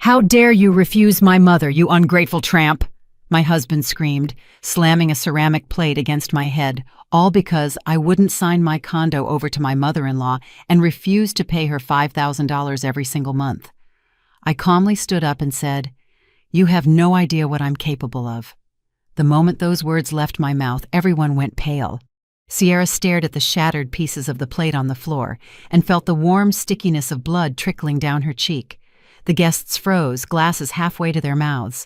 "How dare you refuse my mother, you ungrateful tramp!" my husband screamed, slamming a ceramic plate against my head, all because I wouldn't sign my condo over to my mother-in-law and refused to pay her $5,000 every single month. I calmly stood up and said, "You have no idea what I'm capable of." The moment those words left my mouth, everyone went pale. Sierra stared at the shattered pieces of the plate on the floor and felt the warm stickiness of blood trickling down her cheek. The guests froze, glasses halfway to their mouths.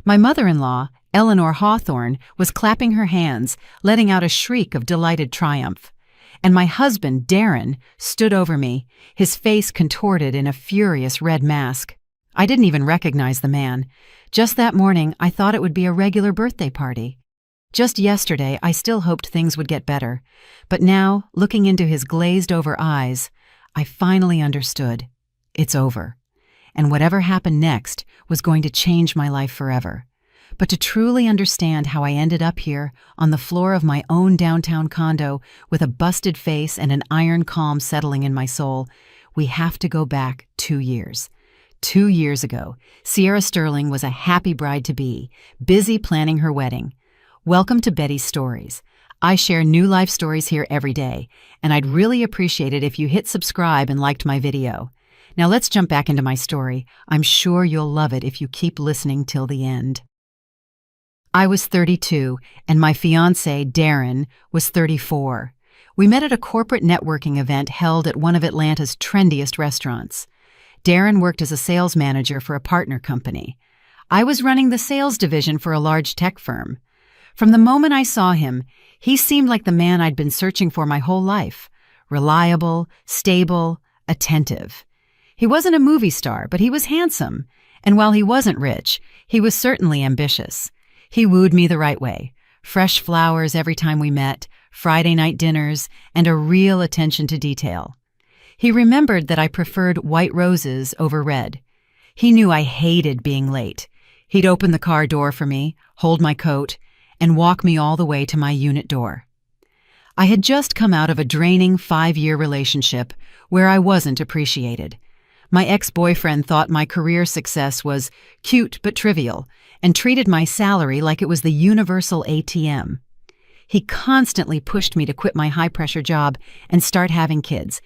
My mother-in-law, Eleanor Hawthorne, was clapping her hands, letting out a shriek of delighted triumph. And my husband, Darren, stood over me, his face contorted in a furious red mask. I didn't even recognize the man. Just that morning, I thought it would be a regular birthday party. Just yesterday, I still hoped things would get better. But now, looking into his glazed-over eyes, I finally understood. It's over. And whatever happened next was going to change my life forever. But to truly understand how I ended up here, on the floor of my own downtown condo, with a busted face and an iron calm settling in my soul, we have to go back 2 years. 2 years ago, Sierra Sterling was a happy bride-to-be, busy planning her wedding. Welcome to Betty's Stories. I share new life stories here every day, and I'd really appreciate it if you hit subscribe and liked my video. Now let's jump back into my story. I'm sure you'll love it if you keep listening till the end. I was 32, and my fiancé, Darren, was 34. We met at a corporate networking event held at one of Atlanta's trendiest restaurants. Darren worked as a sales manager for a partner company. I was running the sales division for a large tech firm. From the moment I saw him, he seemed like the man I'd been searching for my whole life. Reliable, stable, attentive. He wasn't a movie star, but he was handsome. And while he wasn't rich, he was certainly ambitious. He wooed me the right way. Fresh flowers every time we met, Friday night dinners, and a real attention to detail. He remembered that I preferred white roses over red. He knew I hated being late. He'd open the car door for me, hold my coat, and walk me all the way to my unit door. I had just come out of a draining 5-year relationship where I wasn't appreciated. My ex-boyfriend thought my career success was cute but trivial and treated my salary like it was the universal ATM. He constantly pushed me to quit my high-pressure job and start having kids,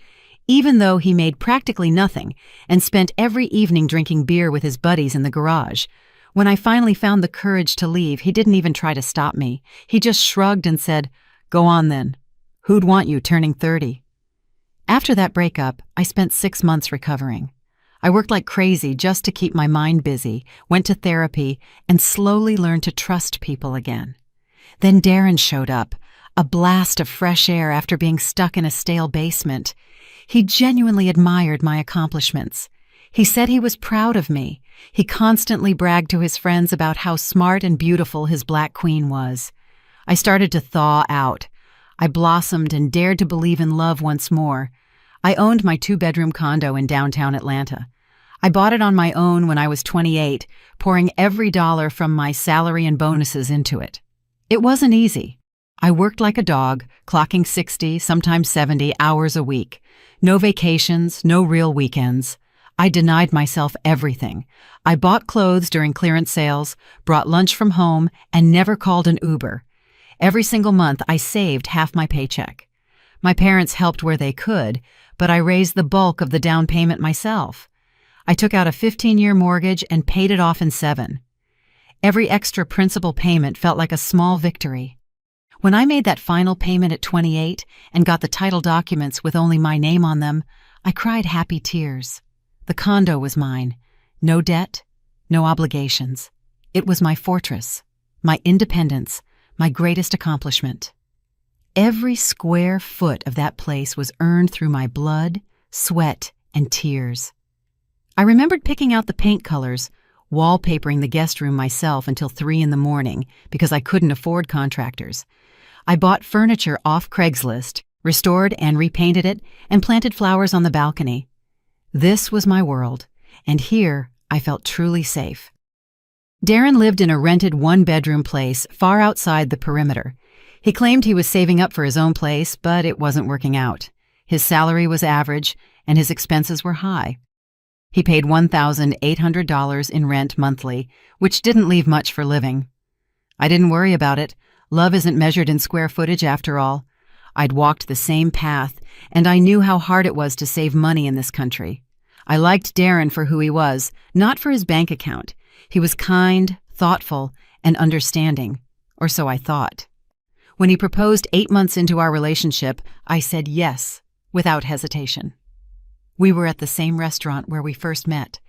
even though he made practically nothing and spent every evening drinking beer with his buddies in the garage. When I finally found the courage to leave, he didn't even try to stop me. He just shrugged and said, "Go on then. Who'd want you turning 30? After that breakup, I spent 6 months recovering. I worked like crazy just to keep my mind busy, went to therapy, and slowly learned to trust people again. Then Darren showed up, a blast of fresh air after being stuck in a stale basement. He genuinely admired my accomplishments. He said he was proud of me. He constantly bragged to his friends about how smart and beautiful his black queen was. I started to thaw out. I blossomed and dared to believe in love once more. I owned my 2-bedroom condo in downtown Atlanta. I bought it on my own when I was 28, pouring every dollar from my salary and bonuses into it. It wasn't easy. I worked like a dog, clocking 60, sometimes 70 hours a week. No vacations, no real weekends. I denied myself everything. I bought clothes during clearance sales, brought lunch from home, and never called an Uber. Every single month, I saved half my paycheck. My parents helped where they could, but I raised the bulk of the down payment myself. I took out a 15-year mortgage and paid it off in 7. Every extra principal payment felt like a small victory. When I made that final payment at 28 and got the title documents with only my name on them, I cried happy tears. The condo was mine. No debt, no obligations. It was my fortress, my independence, my greatest accomplishment. Every square foot of that place was earned through my blood, sweat, and tears. I remembered picking out the paint colors, wallpapering the guest room myself until 3 in the morning because I couldn't afford contractors. I bought furniture off Craigslist, restored and repainted it, and planted flowers on the balcony. This was my world, and here I felt truly safe. Darren lived in a rented 1-bedroom place far outside the perimeter. He claimed he was saving up for his own place, but it wasn't working out. His salary was average, and his expenses were high. He paid $1,800 in rent monthly, which didn't leave much for living. I didn't worry about it. Love isn't measured in square footage after all. I'd walked the same path, and I knew how hard it was to save money in this country. I liked Darren for who he was, not for his bank account. He was kind, thoughtful, and understanding, or so I thought. When he proposed 8 months into our relationship, I said yes, without hesitation. We were at the same restaurant where we first met.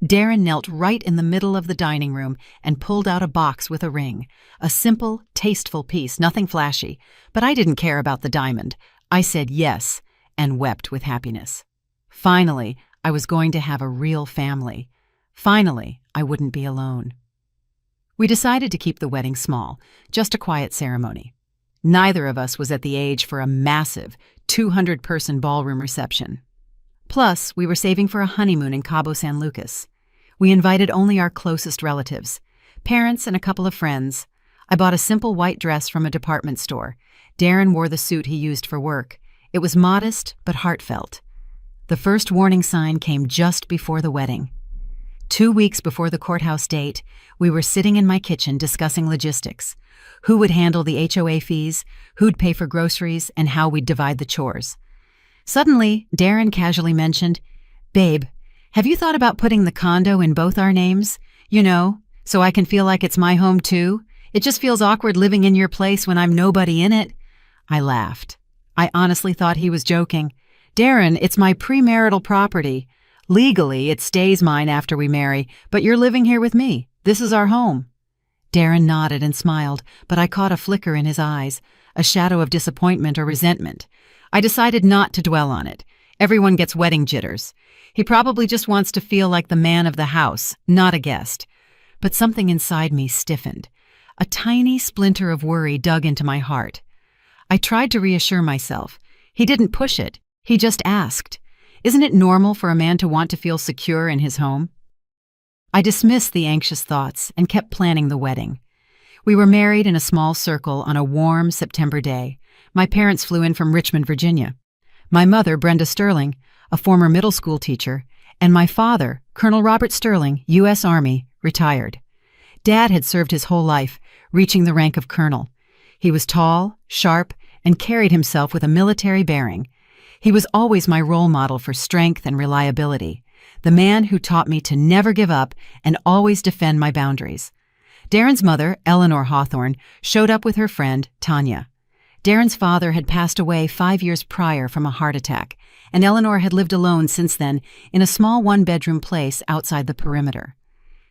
Darren knelt right in the middle of the dining room and pulled out a box with a ring. A simple, tasteful piece, nothing flashy. But I didn't care about the diamond. I said yes and wept with happiness. Finally, I was going to have a real family. Finally, I wouldn't be alone. We decided to keep the wedding small, just a quiet ceremony. Neither of us was at the age for a massive 200-person ballroom reception. Plus, we were saving for a honeymoon in Cabo San Lucas. We invited only our closest relatives, parents and a couple of friends. I bought a simple white dress from a department store. Darren wore the suit he used for work. It was modest but heartfelt. The first warning sign came just before the wedding. 2 weeks before the courthouse date, we were sitting in my kitchen discussing logistics. Who would handle the HOA fees, who'd pay for groceries, and how we'd divide the chores. Suddenly, Darren casually mentioned, "Babe, have you thought about putting the condo in both our names? You know, so I can feel like it's my home too? It just feels awkward living in your place when I'm nobody in it." I laughed. I honestly thought he was joking. "Darren, it's my premarital property. Legally, it stays mine after we marry, but you're living here with me. This is our home." Darren nodded and smiled, but I caught a flicker in his eyes, a shadow of disappointment or resentment. I decided not to dwell on it. Everyone gets wedding jitters. He probably just wants to feel like the man of the house, not a guest. But something inside me stiffened. A tiny splinter of worry dug into my heart. I tried to reassure myself. He didn't push it. He just asked. Isn't it normal for a man to want to feel secure in his home? I dismissed the anxious thoughts and kept planning the wedding. We were married in a small circle on a warm September day. My parents flew in from Richmond, Virginia. My mother, Brenda Sterling, a former middle school teacher, and my father, Colonel Robert Sterling, U.S. Army, retired. Dad had served his whole life, reaching the rank of colonel. He was tall, sharp, and carried himself with a military bearing. He was always my role model for strength and reliability, the man who taught me to never give up and always defend my boundaries. Darren's mother, Eleanor Hawthorne, showed up with her friend, Tanya. Darren's father had passed away 5 years prior from a heart attack, and Eleanor had lived alone since then in a small one-bedroom place outside the perimeter.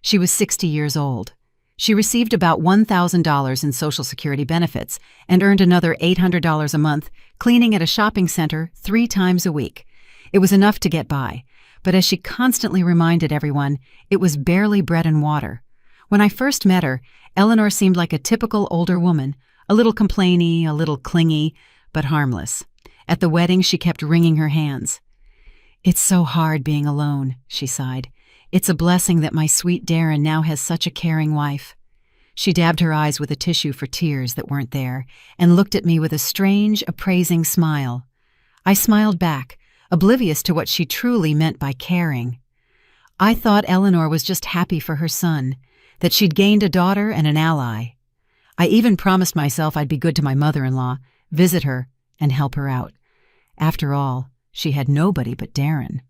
She was 60 years old. She received about $1,000 in Social Security benefits and earned another $800 a month cleaning at a shopping center 3 times a week. It was enough to get by, but as she constantly reminded everyone, it was barely bread and water. When I first met her, Eleanor seemed like a typical older woman, a little complainy, a little clingy, but harmless. At the wedding, she kept wringing her hands. "It's so hard being alone," she sighed. "It's a blessing that my sweet Darren now has such a caring wife." She dabbed her eyes with a tissue for tears that weren't there and looked at me with a strange, appraising smile. I smiled back, oblivious to what she truly meant by caring. I thought Eleanor was just happy for her son, that she'd gained a daughter and an ally. I even promised myself I'd be good to my mother-in-law, visit her, and help her out. After all, she had nobody but Darren.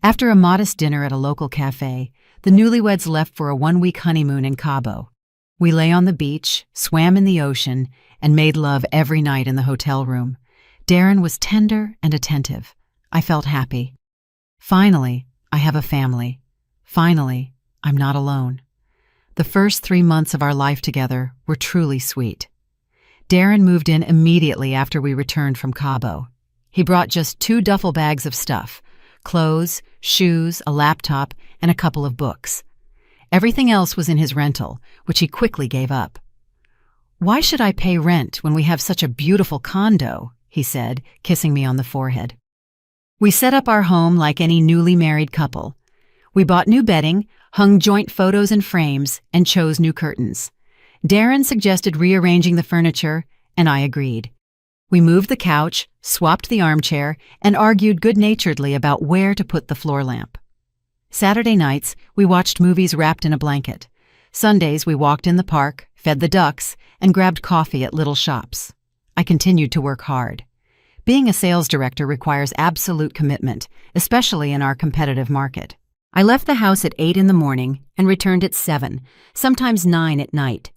After a modest dinner at a local cafe, the newlyweds left for a 1-week honeymoon in Cabo. We lay on the beach, swam in the ocean, and made love every night in the hotel room. Darren was tender and attentive. I felt happy. Finally, I have a family. Finally, I'm not alone. The first 3 months of our life together were truly sweet. Darren moved in immediately after we returned from Cabo. He brought just 2 duffel bags of stuff: clothes, shoes, a laptop, and a couple of books. Everything else was in his rental, which he quickly gave up. "Why should I pay rent when we have such a beautiful condo?" he said, kissing me on the forehead. We set up our home like any newly married couple. We bought new bedding, hung joint photos in frames, and chose new curtains. Darren suggested rearranging the furniture, and I agreed. We moved the couch, swapped the armchair, and argued good-naturedly about where to put the floor lamp. Saturday nights, we watched movies wrapped in a blanket. Sundays, we walked in the park, fed the ducks, and grabbed coffee at little shops. I continued to work hard. Being a sales director requires absolute commitment, especially in our competitive market. I left the house at 8 in the morning and returned at 7, sometimes 9 at night.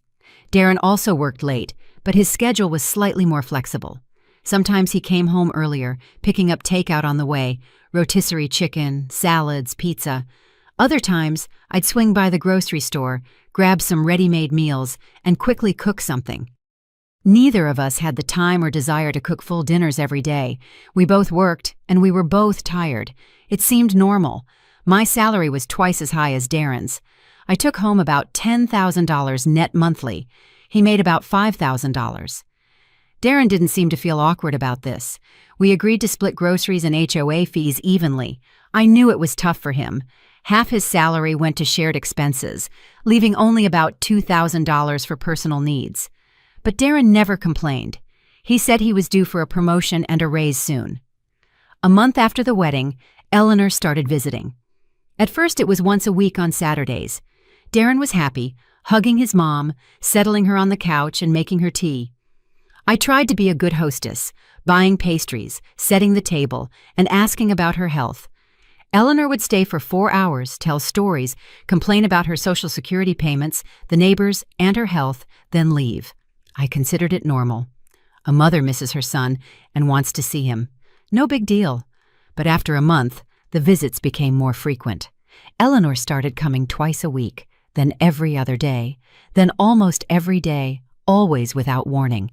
Darren also worked late, but his schedule was slightly more flexible. Sometimes he came home earlier, picking up takeout on the way, rotisserie chicken, salads, pizza. Other times, I'd swing by the grocery store, grab some ready-made meals, and quickly cook something. Neither of us had the time or desire to cook full dinners every day. We both worked, and we were both tired. It seemed normal. My salary was twice as high as Darren's. I took home about $10,000 net monthly. He made about $5,000. Darren didn't seem to feel awkward about this. We agreed to split groceries and HOA fees evenly. I knew it was tough for him. Half his salary went to shared expenses, leaving only about $2,000 for personal needs. But Darren never complained. He said he was due for a promotion and a raise soon. A month after the wedding, Eleanor started visiting. At first it was once a week on Saturdays. Darren was happy, hugging his mom, settling her on the couch and making her tea. I tried to be a good hostess, buying pastries, setting the table, and asking about her health. Eleanor would stay for 4 hours, tell stories, complain about her Social Security payments, the neighbors, and her health, then leave. I considered it normal. A mother misses her son and wants to see him. No big deal. But after a month, the visits became more frequent. Eleanor started coming twice a week, then every other day, then almost every day, always without warning.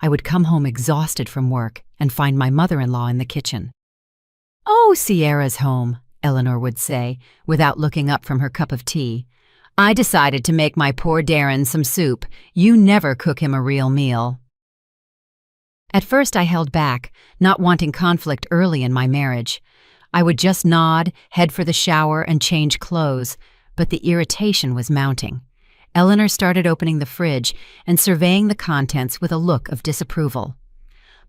I would come home exhausted from work and find my mother-in-law in the kitchen. "Oh, Sierra's home," Eleanor would say, without looking up from her cup of tea. "I decided to make my poor Darren some soup. You never cook him a real meal." At first I held back, not wanting conflict early in my marriage. I would just nod, head for the shower, and change clothes, but the irritation was mounting. Eleanor started opening the fridge and surveying the contents with a look of disapproval.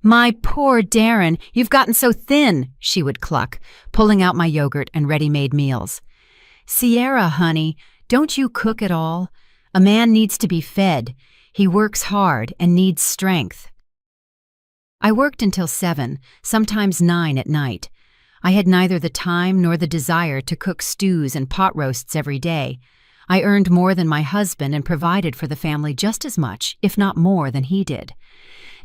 "My poor Darren, you've gotten so thin," she would cluck, pulling out my yogurt and ready-made meals. "Sierra, honey, don't you cook at all? A man needs to be fed. He works hard and needs strength." I worked until 7, sometimes 9 at night. I had neither the time nor the desire to cook stews and pot roasts every day. I earned more than my husband and provided for the family just as much, if not more, than he did.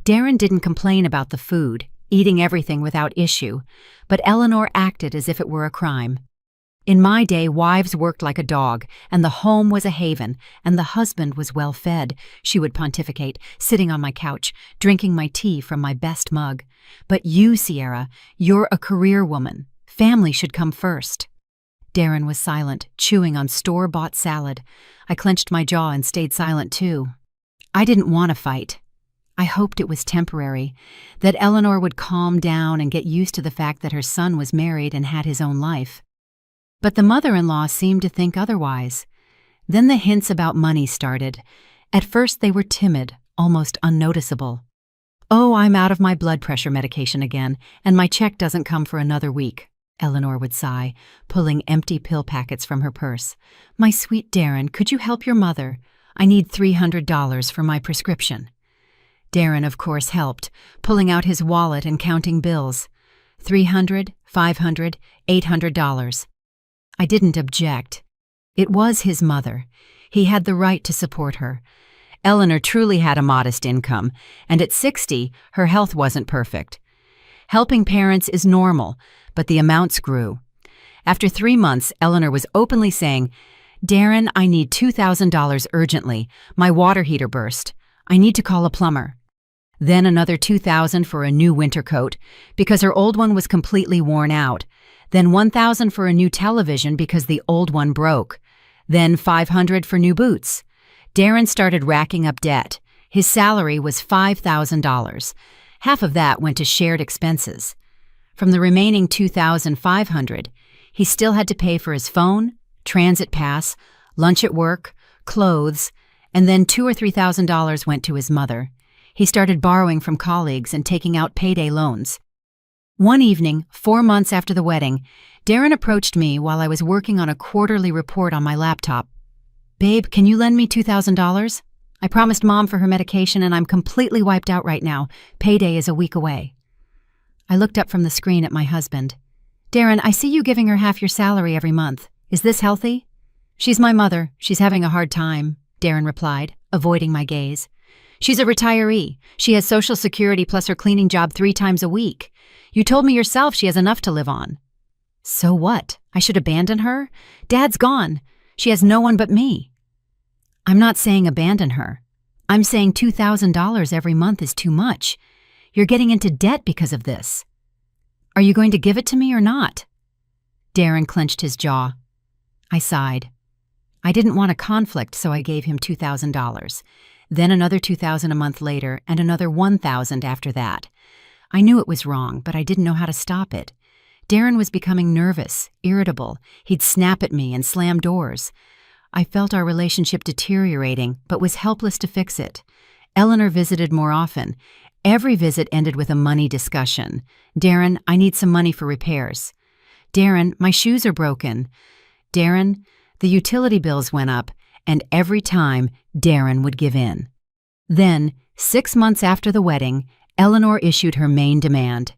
Darren didn't complain about the food, eating everything without issue, but Eleanor acted as if it were a crime. In my day, wives worked like a dog, and the home was a haven, and the husband was well fed, she would pontificate, sitting on my couch, drinking my tea from my best mug. "But you, Sierra, you're a career woman. Family should come first." Darren was silent, chewing on store-bought salad. I clenched my jaw and stayed silent too. I didn't want to fight. I hoped it was temporary, that Eleanor would calm down and get used to the fact that her son was married and had his own life. But the mother-in-law seemed to think otherwise. Then the hints about money started. At first they were timid, almost unnoticeable. "Oh, I'm out of my blood pressure medication again, and my check doesn't come for another week," Eleanor would sigh, pulling empty pill packets from her purse. "My sweet Darren, could you help your mother? I need $300 for my prescription." Darren, of course, helped, pulling out his wallet and counting bills. $300, $500, $800. I didn't object. It was his mother. He had the right to support her. Eleanor truly had a modest income, and at 60, her health wasn't perfect. Helping parents is normal, but the amounts grew. After 3 months, Eleanor was openly saying, "Darren, I need $2,000 urgently. My water heater burst. I need to call a plumber." Then another $2,000 for a new winter coat, because her old one was completely worn out. Then $1,000 for a new television because the old one broke. Then $500 for new boots. Darren started racking up debt. His salary was $5,000. Half of that went to shared expenses. From the remaining $2,500, he still had to pay for his phone, transit pass, lunch at work, clothes, and then $2,000 or $3,000 went to his mother. He started borrowing from colleagues and taking out payday loans. One evening, 4 months after the wedding, Darren approached me while I was working on a quarterly report on my laptop. "Babe, can you lend me $2,000? I promised Mom for her medication and I'm completely wiped out right now. Payday is a week away." I looked up from the screen at my husband. "Darren, I see you giving her half your salary every month. Is this healthy?" "She's my mother. She's having a hard time," Darren replied, avoiding my gaze. "She's a retiree. She has Social Security plus her cleaning job 3 times a week. You told me yourself she has enough to live on." "So what? I should abandon her? Dad's gone. She has no one but me." "I'm not saying abandon her. I'm saying $2,000 every month is too much. You're getting into debt because of this. Are you going to give it to me or not?" Darren clenched his jaw. I sighed. I didn't want a conflict, so I gave him $2,000. Then another $2,000 a month later, and another $1,000 after that. I knew it was wrong, but I didn't know how to stop it. Darren was becoming nervous, irritable. He'd snap at me and slam doors. I felt our relationship deteriorating, but was helpless to fix it. Eleanor visited more often. Every visit ended with a money discussion. "Darren, I need some money for repairs." "Darren, my shoes are broken." "Darren, the utility bills went up," and every time, Darren would give in. Then, 6 months after the wedding, Eleanor issued her main demand.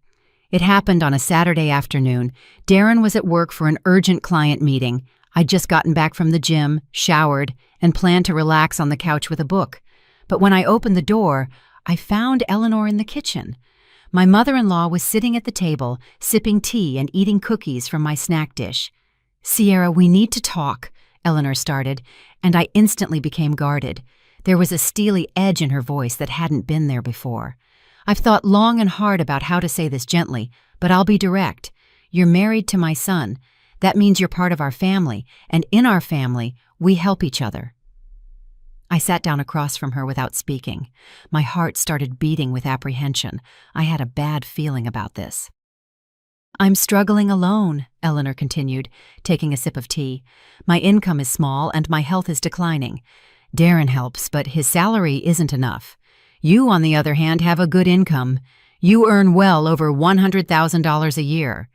It happened on a Saturday afternoon. Darren was at work for an urgent client meeting. I'd just gotten back from the gym, showered, and planned to relax on the couch with a book. But when I opened the door, I found Eleanor in the kitchen. My mother-in-law was sitting at the table, sipping tea and eating cookies from my snack dish. "Sierra, we need to talk," Eleanor started, and I instantly became guarded. There was a steely edge in her voice that hadn't been there before. "I've thought long and hard about how to say this gently, but I'll be direct. You're married to my son. That means you're part of our family, and in our family, we help each other." I sat down across from her without speaking. My heart started beating with apprehension. I had a bad feeling about this. "I'm struggling alone," Eleanor continued, taking a sip of tea. "My income is small and my health is declining. Darren helps, but his salary isn't enough. You, on the other hand, have a good income. You earn well over $100,000 a year."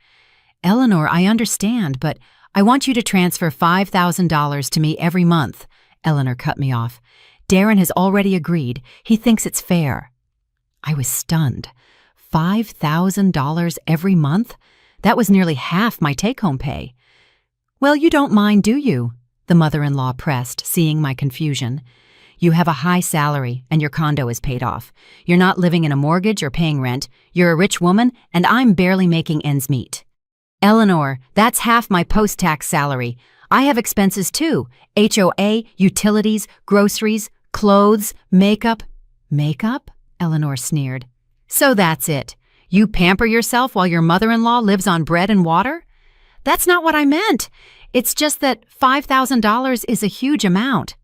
"Eleanor, I understand, but I want you to transfer $5,000 to me every month." Eleanor cut me off. "Darren has already agreed. He thinks it's fair." I was stunned. $5,000 every month? That was nearly half my take-home pay. "Well, you don't mind, do you?" the mother-in-law pressed, seeing my confusion. "You have a high salary, and your condo is paid off. You're not living in a mortgage or paying rent. You're a rich woman, and I'm barely making ends meet." "Eleanor, that's half my post-tax salary. I have expenses too. HOA, utilities, groceries, clothes, makeup." "Makeup?" Eleanor sneered. "So that's it. You pamper yourself while your mother-in-law lives on bread and water?" "That's not what I meant. It's just that $5,000 is a huge amount."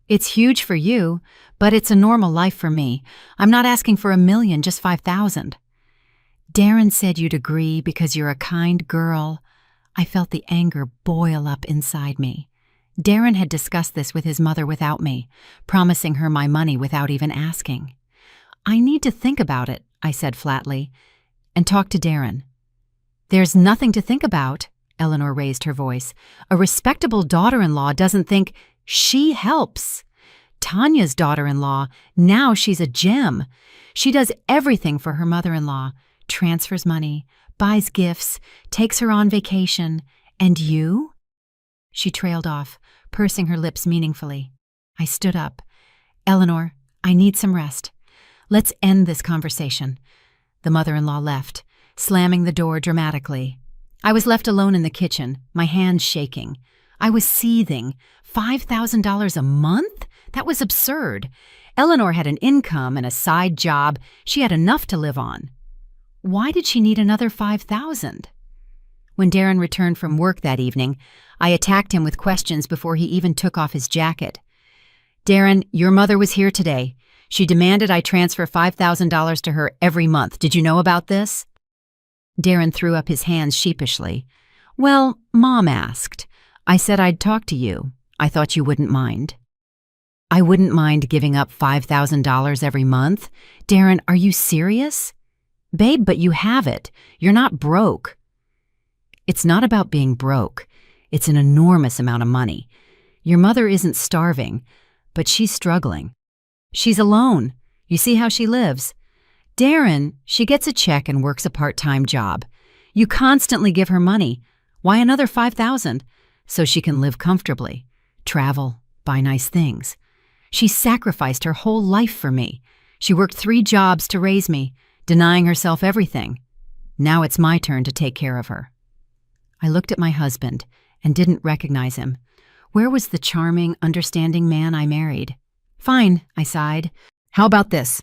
"It's huge for you, but it's a normal life for me. I'm not asking for $1 million, just $5,000. "Darren said you'd agree because you're a kind girl." I felt the anger boil up inside me. Darren had discussed this with his mother without me, promising her my money without even asking. "I need to think about it," I said flatly, "and talk to Darren." "There's nothing to think about," Eleanor raised her voice. "A respectable daughter-in-law doesn't think. She helps. Tanya's daughter-in-law, now she's a gem. She does everything for her mother-in-law, transfers money, buys gifts, takes her on vacation. And you?" She trailed off, pursing her lips meaningfully. I stood up. "Eleanor, I need some rest. Let's end this conversation." The mother-in-law left, slamming the door dramatically. I was left alone in the kitchen, my hands shaking. I was seething. $5,000 a month? That was absurd. Eleanor had an income and a side job. She had enough to live on. Why did she need another $5,000? When Darren returned from work that evening, I attacked him with questions before he even took off his jacket. "Darren, your mother was here today. She demanded I transfer $5,000 to her every month. Did you know about this?" Darren threw up his hands sheepishly. "Well, Mom asked. I said I'd talk to you. I thought you wouldn't mind." "I wouldn't mind giving up $5,000 every month? Darren, are you serious?" Babe, but you have it. You're not broke. It's not about being broke. It's an enormous amount of money. Your mother isn't starving, but she's struggling. She's alone. You see how she lives. Darren, she gets a check and works a part-time job. You constantly give her money. Why another $5,000? So she can live comfortably, travel, buy nice things. She sacrificed her whole life for me. She worked 3 jobs to raise me, denying herself everything. Now it's my turn to take care of her. I looked at my husband and didn't recognize him. Where was the charming, understanding man I married? Fine, I sighed. How about this?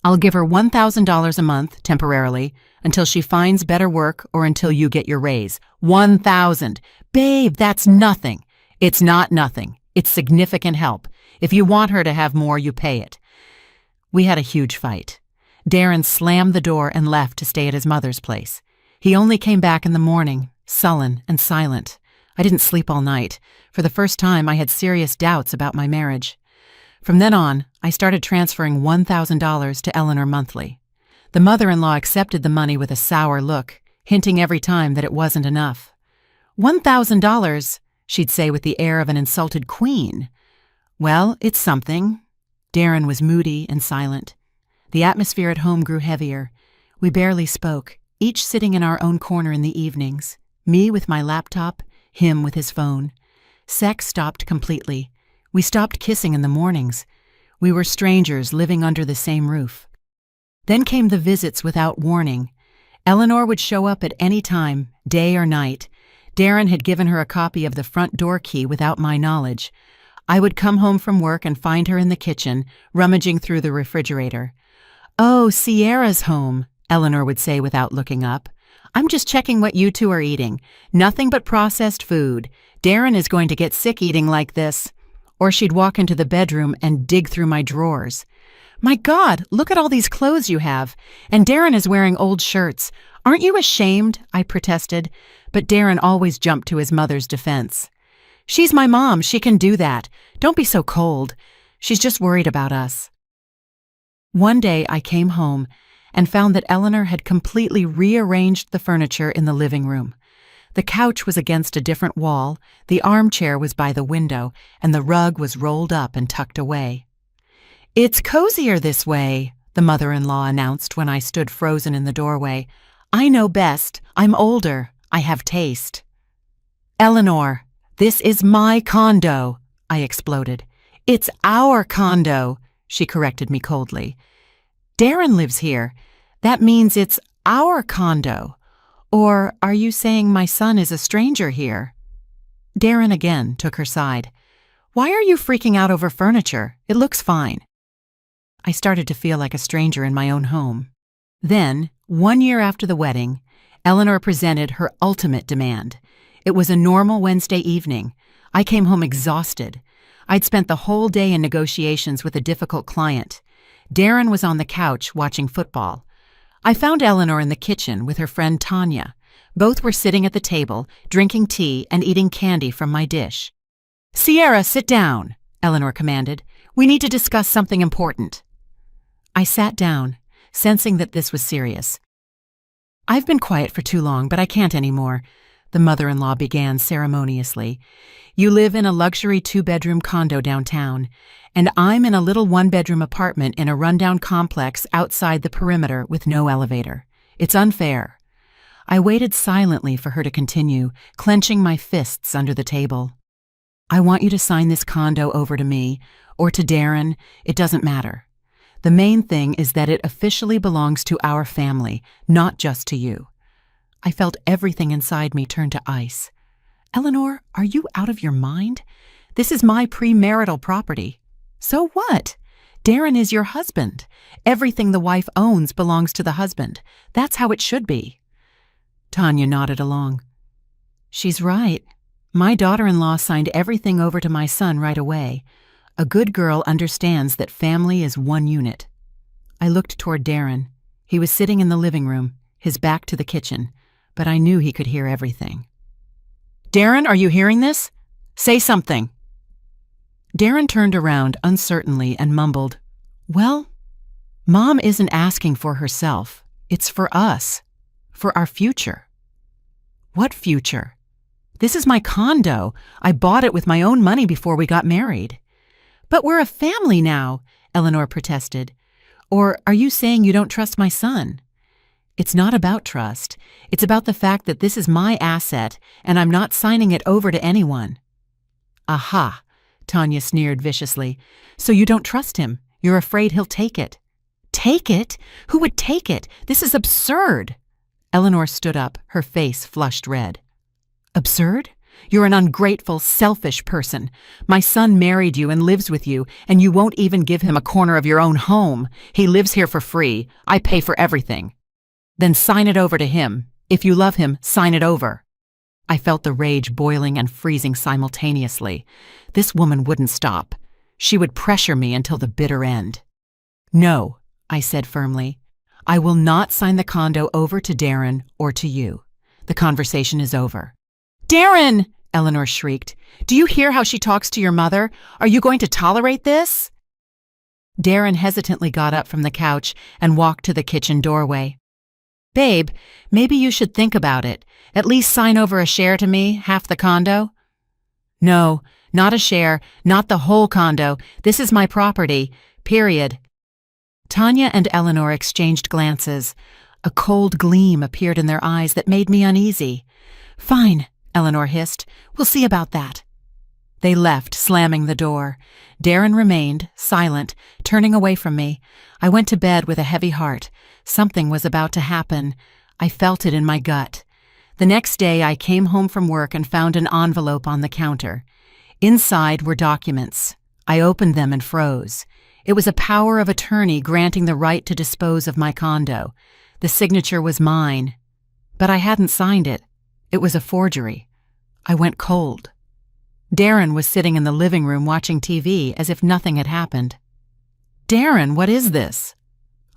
I'll give her $1,000 a month, temporarily, until she finds better work or until you get your raise. 1,000. Babe, that's nothing. It's not nothing. It's significant help. If you want her to have more, you pay it. We had a huge fight. Darren slammed the door and left to stay at his mother's place. He only came back in the morning, sullen and silent. I didn't sleep all night. For the first time, I had serious doubts about my marriage. From then on, I started transferring $1,000 to Eleanor monthly. The mother-in-law accepted the money with a sour look, hinting every time that it wasn't enough. $1,000, she'd say with the air of an insulted queen. Well, it's something. Darren was moody and silent. The atmosphere at home grew heavier. We barely spoke, each sitting in our own corner in the evenings, me with my laptop, him with his phone. Sex stopped completely. We stopped kissing in the mornings. We were strangers living under the same roof. Then came the visits without warning. Eleanor would show up at any time, day or night. Darren had given her a copy of the front door key without my knowledge. I would come home from work and find her in the kitchen, rummaging through the refrigerator. "Oh, Sierra's home," Eleanor would say without looking up. "I'm just checking what you two are eating. Nothing but processed food. Darren is going to get sick eating like this." Or she'd walk into the bedroom and dig through my drawers. "My God, look at all these clothes you have. And Darren is wearing old shirts. Aren't you ashamed?" I protested, but Darren always jumped to his mother's defense. "She's my mom. She can do that. Don't be so cold. She's just worried about us." One day I came home and found that Eleanor had completely rearranged the furniture in the living room. The couch was against a different wall, the armchair was by the window, and the rug was rolled up and tucked away. "It's cozier this way," the mother-in-law announced when I stood frozen in the doorway. "I know best. I'm older. I have taste." "Eleanor, this is my condo," I exploded. "It's our condo," she corrected me coldly. "Darren lives here. That means it's our condo. Or are you saying my son is a stranger here?" Darren again took her side. "Why are you freaking out over furniture? It looks fine." I started to feel like a stranger in my own home. Then, 1 year after the wedding, Eleanor presented her ultimate demand. It was a normal Wednesday evening. I came home exhausted. I'd spent the whole day in negotiations with a difficult client. Darren was on the couch watching football. I found Eleanor in the kitchen with her friend Tanya. Both were sitting at the table, drinking tea and eating candy from my dish. "Sierra, sit down," Eleanor commanded. "We need to discuss something important." I sat down, sensing that this was serious. "I've been quiet for too long, but I can't anymore," the mother-in-law began ceremoniously. "You live in a luxury 2-bedroom condo downtown, and I'm in a little 1-bedroom apartment in a rundown complex outside the perimeter with no elevator. It's unfair." I waited silently for her to continue, clenching my fists under the table. "I want you to sign this condo over to me, or to Darren. It doesn't matter. The main thing is that it officially belongs to our family, not just to you." I felt everything inside me turn to ice. "Eleanor, are you out of your mind? This is my premarital property." "So what? Darren is your husband. Everything the wife owns belongs to the husband. That's how it should be." Tanya nodded along. "She's right. My daughter-in-law signed everything over to my son right away. A good girl understands that family is one unit." I looked toward Darren. He was sitting in the living room, his back to the kitchen, but I knew he could hear everything. "Darren, are you hearing this? Say something." Darren turned around uncertainly and mumbled, "Well, Mom isn't asking for herself. It's for us. For our future. What future? This is my condo. I bought it with my own money before we got married. But we're a family now, Eleanor protested. Or are you saying you don't trust my son? It's not about trust. It's about the fact that this is my asset and I'm not signing it over to anyone. Aha, Tanya sneered viciously. So you don't trust him. You're afraid he'll take it. Take it? Who would take it? This is absurd. Eleanor stood up, her face flushed red. Absurd? You're an ungrateful, selfish person. My son married you and lives with you, and you won't even give him a corner of your own home. He lives here for free. I pay for everything. Then sign it over to him. If you love him, sign it over. I felt the rage boiling and freezing simultaneously. This woman wouldn't stop. She would pressure me until the bitter end. No, I said firmly. I will not sign the condo over to Darren or to you. The conversation is over. Darren! Eleanor shrieked. Do you hear how she talks to your mother? Are you going to tolerate this? Darren hesitantly got up from the couch and walked to the kitchen doorway. Babe, maybe you should think about it. At least sign over a share to me, half the condo. No, not a share, not the whole condo. This is my property, period. Tanya and Eleanor exchanged glances. A cold gleam appeared in their eyes that made me uneasy. Fine, Eleanor hissed. We'll see about that. They left, slamming the door. Darren remained, silent, turning away from me. I went to bed with a heavy heart. Something was about to happen. I felt it in my gut. The next day I came home from work and found an envelope on the counter. Inside were documents. I opened them and froze. It was a power of attorney granting the right to dispose of my condo. The signature was mine. But I hadn't signed it. It was a forgery. I went cold. Darren was sitting in the living room watching TV as if nothing had happened. Darren, what is this?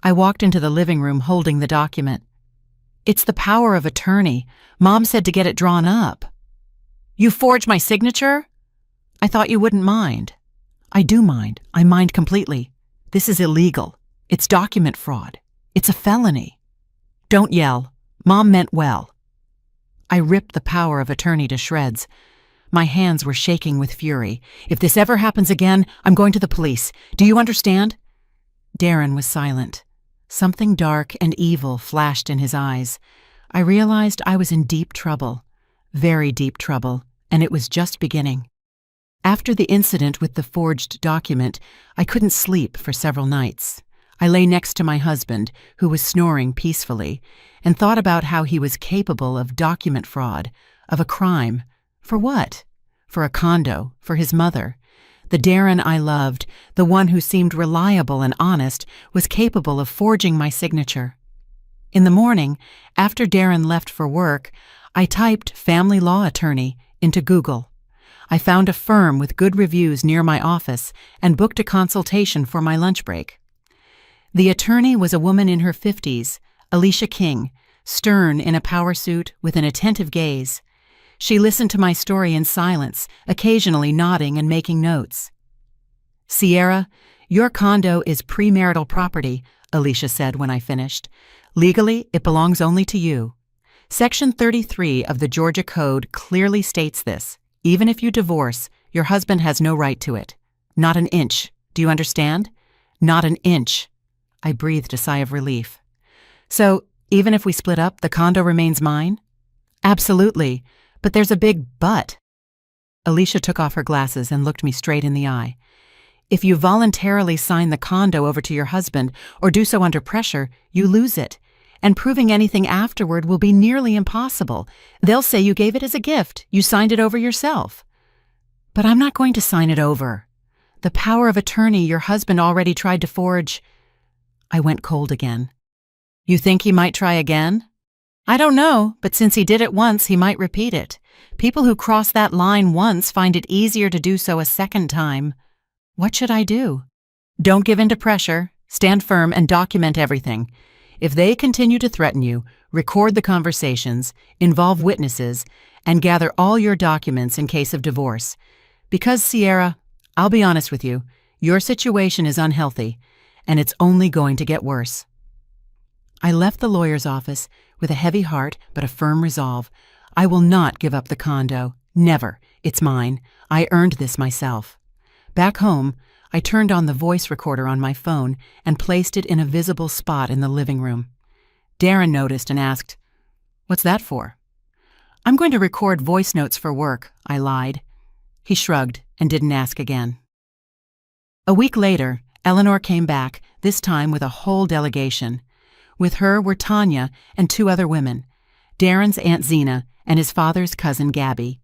I walked into the living room holding the document. It's the power of attorney. Mom said to get it drawn up. You forged my signature? I thought you wouldn't mind. I do mind. I mind completely. This is illegal. It's document fraud. It's a felony. Don't yell. Mom meant well. I ripped the power of attorney to shreds. My hands were shaking with fury. If this ever happens again, I'm going to the police. Do you understand? Darren was silent. Something dark and evil flashed in his eyes. I realized I was in deep trouble. Very deep trouble, and it was just beginning. After the incident with the forged document, I couldn't sleep for several nights. I lay next to my husband, who was snoring peacefully, and thought about how he was capable of document fraud, of a crime. For what? For a condo, for his mother. The Darren I loved, the one who seemed reliable and honest, was capable of forging my signature. In the morning, after Darren left for work, I typed family law attorney into Google. I found a firm with good reviews near my office and booked a consultation for my lunch break. The attorney was a woman in her 50s, Alicia King, stern in a power suit with an attentive gaze. She listened to my story in silence, occasionally nodding and making notes. Sierra, your condo is premarital property, Alicia said when I finished. Legally, it belongs only to you. Section 33 of the Georgia Code clearly states this. Even if you divorce, your husband has no right to it. Not an inch. Do you understand? Not an inch. I breathed a sigh of relief. So, even if we split up, the condo remains mine? Absolutely. But there's a big but. Alicia took off her glasses and looked me straight in the eye. If you voluntarily sign the condo over to your husband or do so under pressure, you lose it. And proving anything afterward will be nearly impossible. They'll say you gave it as a gift. You signed it over yourself. But I'm not going to sign it over. The power of attorney your husband already tried to forge. I went cold again. You think he might try again? I don't know, but since he did it once, he might repeat it. People who cross that line once find it easier to do so a second time. What should I do? Don't give in to pressure. Stand firm and document everything. If they continue to threaten you, record the conversations, involve witnesses, and gather all your documents in case of divorce. Because, Sierra, I'll be honest with you, your situation is unhealthy, and it's only going to get worse. I left the lawyer's office with a heavy heart but a firm resolve. I will not give up the condo. Never. It's mine. I earned this myself. Back home, I turned on the voice recorder on my phone and placed it in a visible spot in the living room. Darren noticed and asked, "What's that for?" "I'm going to record voice notes for work," I lied. He shrugged and didn't ask again. A week later, Eleanor came back, this time with a whole delegation. With her were Tanya and 2 other women, Darren's Aunt Zena and his father's cousin Gabby.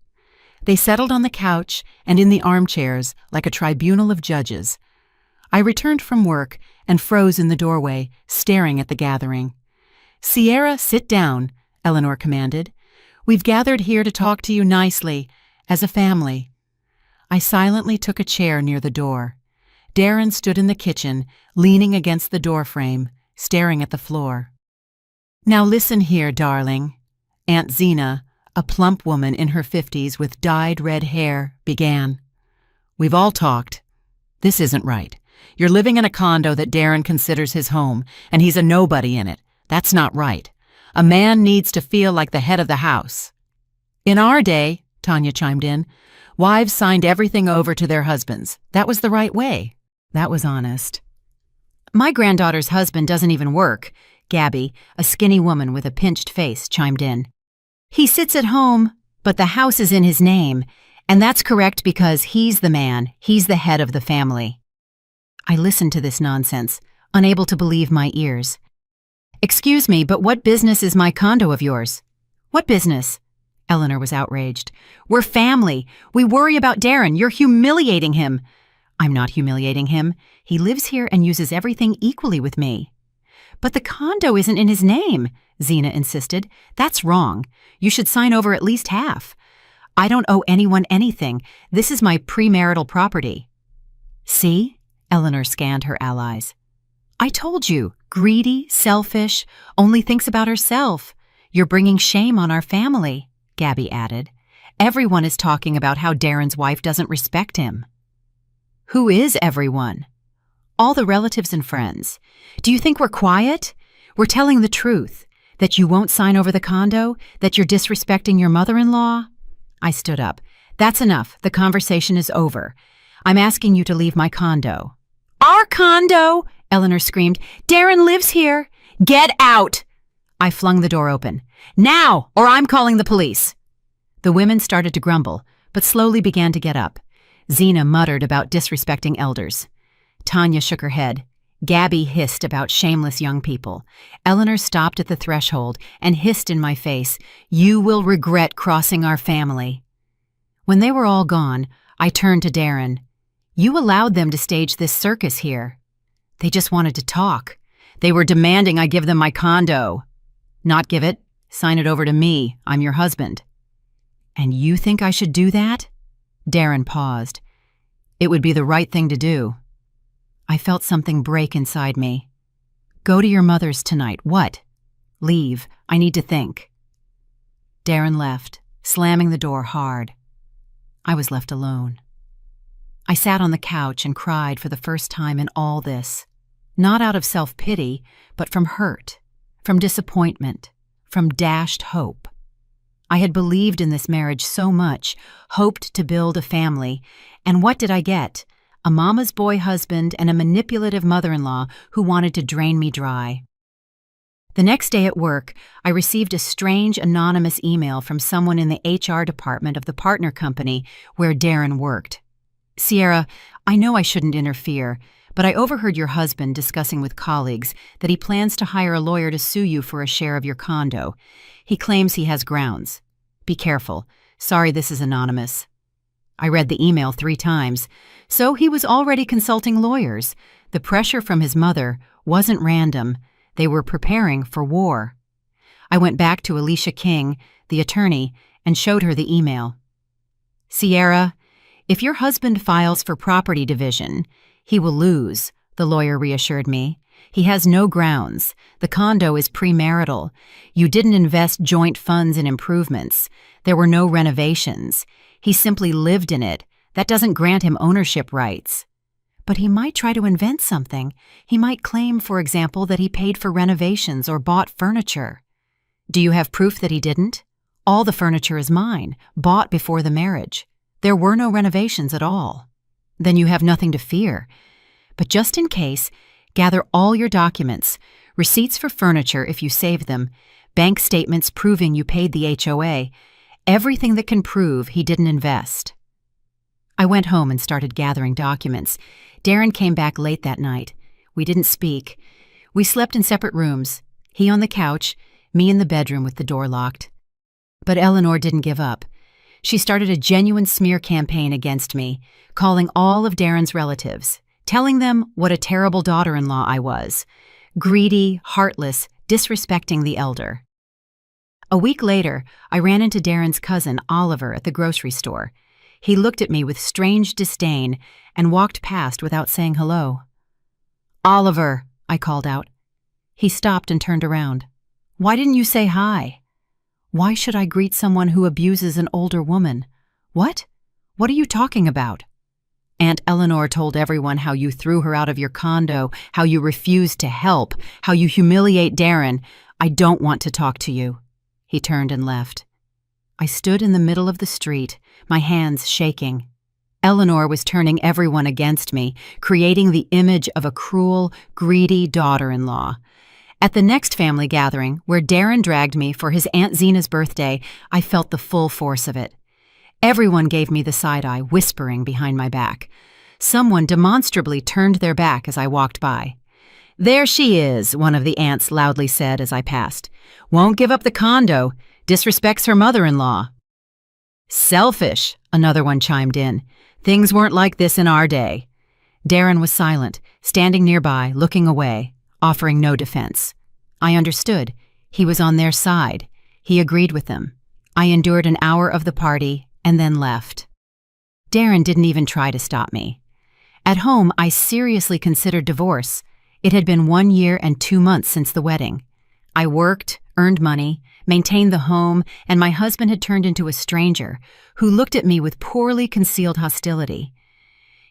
They settled on the couch and in the armchairs like a tribunal of judges. I returned from work and froze in the doorway, staring at the gathering. "Sierra, sit down," Eleanor commanded. "We've gathered here to talk to you nicely, as a family." I silently took a chair near the door. Darren stood in the kitchen, leaning against the doorframe, staring at the floor. "Now listen here, darling," Aunt Zena, a plump woman in her 50s with dyed red hair, began. "We've all talked. This isn't right. You're living in a condo that Darren considers his home, and he's a nobody in it. That's not right. A man needs to feel like the head of the house." "In our day," Tanya chimed in, "wives signed everything over to their husbands. That was the right way." That was honest. "My granddaughter's husband doesn't even work," Gabby, a skinny woman with a pinched face, chimed in. "He sits at home, but the house is in his name, and that's correct because he's the man, he's the head of the family." I listened to this nonsense, unable to believe my ears. "Excuse me, but what business is my condo of yours?" "What business?" Eleanor was outraged. "We're family. We worry about Darren. You're humiliating him." "I'm not humiliating him. He lives here and uses everything equally with me." "But the condo isn't in his name," Zena insisted. "That's wrong. You should sign over at least half." "I don't owe anyone anything. This is my premarital property." "See?" Eleanor scanned her allies. "I told you, greedy, selfish, only thinks about herself. You're bringing shame on our family," Gabby added. "Everyone is talking about how Darren's wife doesn't respect him." "Who is everyone?" "All the relatives and friends. Do you think we're quiet? We're telling the truth, that you won't sign over the condo, that you're disrespecting your mother-in-law." I stood up. "That's enough. The conversation is over. I'm asking you to leave my condo." "Our condo!" Eleanor screamed. "Darren lives here. Get out!" I flung the door open. "Now, or I'm calling the police." The women started to grumble, but slowly began to get up. Zena muttered about disrespecting elders. Tanya shook her head. Gabby hissed about shameless young people. Eleanor stopped at the threshold and hissed in my face, "You will regret crossing our family." When they were all gone, I turned to Darren. "You allowed them to stage this circus here. They just wanted to talk. They were demanding I give them my condo." "Not give it. Sign it over to me. I'm your husband." "And you think I should do that?" Darren paused. "It would be the right thing to do." I felt something break inside me. "Go to your mother's tonight. What?" "Leave. I need to think." Darren left, slamming the door hard. I was left alone. I sat on the couch and cried for the first time in all this. Not out of self-pity, but from hurt, from disappointment, from dashed hope. I had believed in this marriage so much, hoped to build a family, and what did I get? A mama's boy husband and a manipulative mother-in-law who wanted to drain me dry. The next day at work, I received a strange anonymous email from someone in the HR department of the partner company where Darren worked. "Sierra, I know I shouldn't interfere, but I overheard your husband discussing with colleagues that he plans to hire a lawyer to sue you for a share of your condo. He claims he has grounds. Be careful. Sorry this is anonymous." I read the email 3 times. So he was already consulting lawyers. The pressure from his mother wasn't random. They were preparing for war. I went back to Alicia King, the attorney, and showed her the email. "Sierra, if your husband files for property division, he will lose," the lawyer reassured me. "He has no grounds. The condo is premarital. You didn't invest joint funds in improvements. There were no renovations. He simply lived in it. That doesn't grant him ownership rights." But he might try to invent something. He might claim, for example, that he paid for renovations or bought furniture. Do you have proof that he didn't? All the furniture is mine, bought before the marriage. There were no renovations at all. Then you have nothing to fear. But just in case, gather all your documents, receipts for furniture if you saved them, bank statements proving you paid the HOA, everything that can prove he didn't invest. I went home and started gathering documents. Darren came back late that night. We didn't speak. We slept in separate rooms, he on the couch, me in the bedroom with the door locked. But Eleanor didn't give up. She started a genuine smear campaign against me, calling all of Darren's relatives, telling them what a terrible daughter-in-law I was. Greedy, heartless, disrespecting the elder. A week later, I ran into Darren's cousin, Oliver, at the grocery store. He looked at me with strange disdain and walked past without saying hello. "Oliver," I called out. He stopped and turned around. "Why didn't you say hi?" "Why should I greet someone who abuses an older woman?" "What? What are you talking about?" "Aunt Eleanor told everyone how you threw her out of your condo, how you refused to help, how you humiliate Darren. I don't want to talk to you." He turned and left. I stood in the middle of the street, my hands shaking. Eleanor was turning everyone against me, creating the image of a cruel, greedy daughter-in-law. At the next family gathering, where Darren dragged me for his Aunt Zena's birthday, I felt the full force of it. Everyone gave me the side-eye, whispering behind my back. Someone demonstrably turned their back as I walked by. "There she is," one of the aunts loudly said as I passed. "Won't give up the condo, disrespects her mother-in-law." "Selfish," another one chimed in. "Things weren't like this in our day." Darren was silent, standing nearby, looking away, offering no defense. I understood. He was on their side. He agreed with them. I endured an hour of the party and then left. Darren didn't even try to stop me. At home, I seriously considered divorce. It had been 1 year and 2 months since the wedding. I worked, earned money, maintained the home, and my husband had turned into a stranger who looked at me with poorly concealed hostility.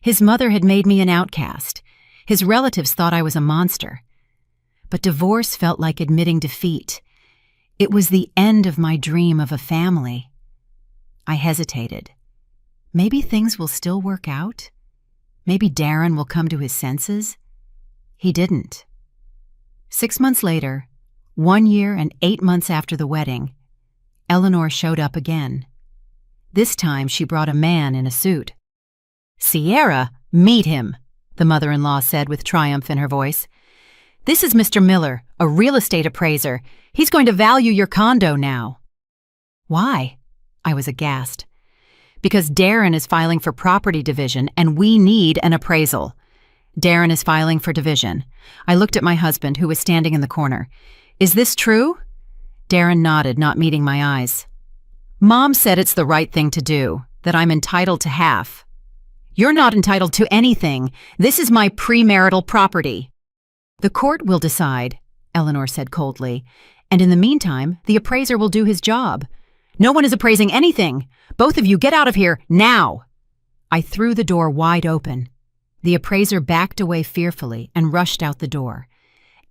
His mother had made me an outcast. His relatives thought I was a monster. But divorce felt like admitting defeat. It was the end of my dream of a family. I hesitated. Maybe things will still work out? Maybe Darren will come to his senses? He didn't. 6 months later, 1 year and 8 months after the wedding, Eleanor showed up again. This time she brought a man in a suit. "Sierra, meet him," the mother-in-law said with triumph in her voice. "This is Mr. Miller, a real estate appraiser. He's going to value your condo now." "Why?" I was aghast. "Because Darren is filing for property division and we need an appraisal." "Darren is filing for division." I looked at my husband, who was standing in the corner. "Is this true?" Darren nodded, not meeting my eyes. "Mom said it's the right thing to do, that I'm entitled to half." "You're not entitled to anything. This is my premarital property." "The court will decide," Eleanor said coldly, "and in the meantime, the appraiser will do his job." "No one is appraising anything. Both of you get out of here, now!" I threw the door wide open. The appraiser backed away fearfully and rushed out the door.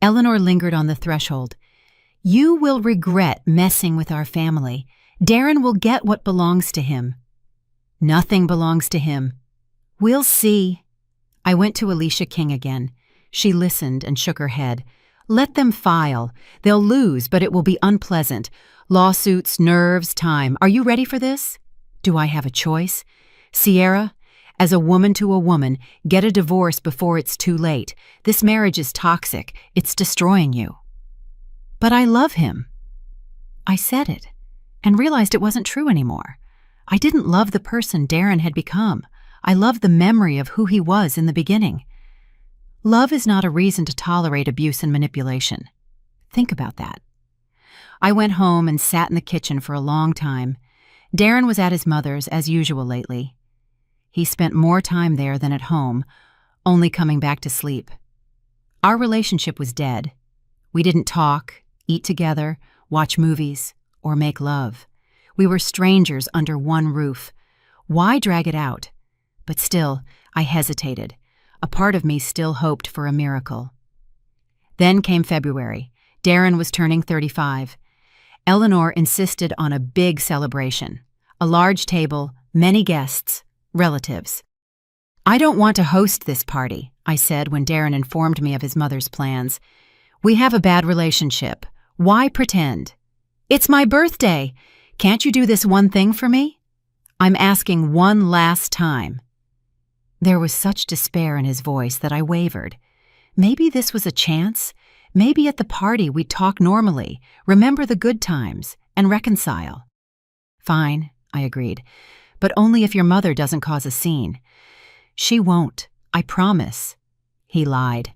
Eleanor lingered on the threshold. "You will regret messing with our family. Darren will get what belongs to him." "Nothing belongs to him." "We'll see." I went to Alicia King again. She listened and shook her head. "Let them file. They'll lose, but it will be unpleasant. Lawsuits, nerves, time. Are you ready for this?" "Do I have a choice?" "Sierra, as a woman to a woman, get a divorce before it's too late. This marriage is toxic. It's destroying you." "But I love him." I said it and realized it wasn't true anymore. I didn't love the person Darren had become. I loved the memory of who he was in the beginning. Love is not a reason to tolerate abuse and manipulation. Think about that. I went home and sat in the kitchen for a long time. Darren was at his mother's, as usual lately. He spent more time there than at home, only coming back to sleep. Our relationship was dead. We didn't talk, eat together, watch movies, or make love. We were strangers under one roof. Why drag it out? But still, I hesitated. A part of me still hoped for a miracle. Then came February. Darren was turning 35. Eleanor insisted on a big celebration. A large table, many guests, relatives. "I don't want to host this party," I said when Darren informed me of his mother's plans. "We have a bad relationship. Why pretend? It's my birthday. Can't you do this one thing for me? I'm asking one last time." There was such despair in his voice that I wavered. Maybe this was a chance. Maybe at the party we'd talk normally, remember the good times, and reconcile. "Fine," I agreed, "but only if your mother doesn't cause a scene." "She won't, I promise." He lied.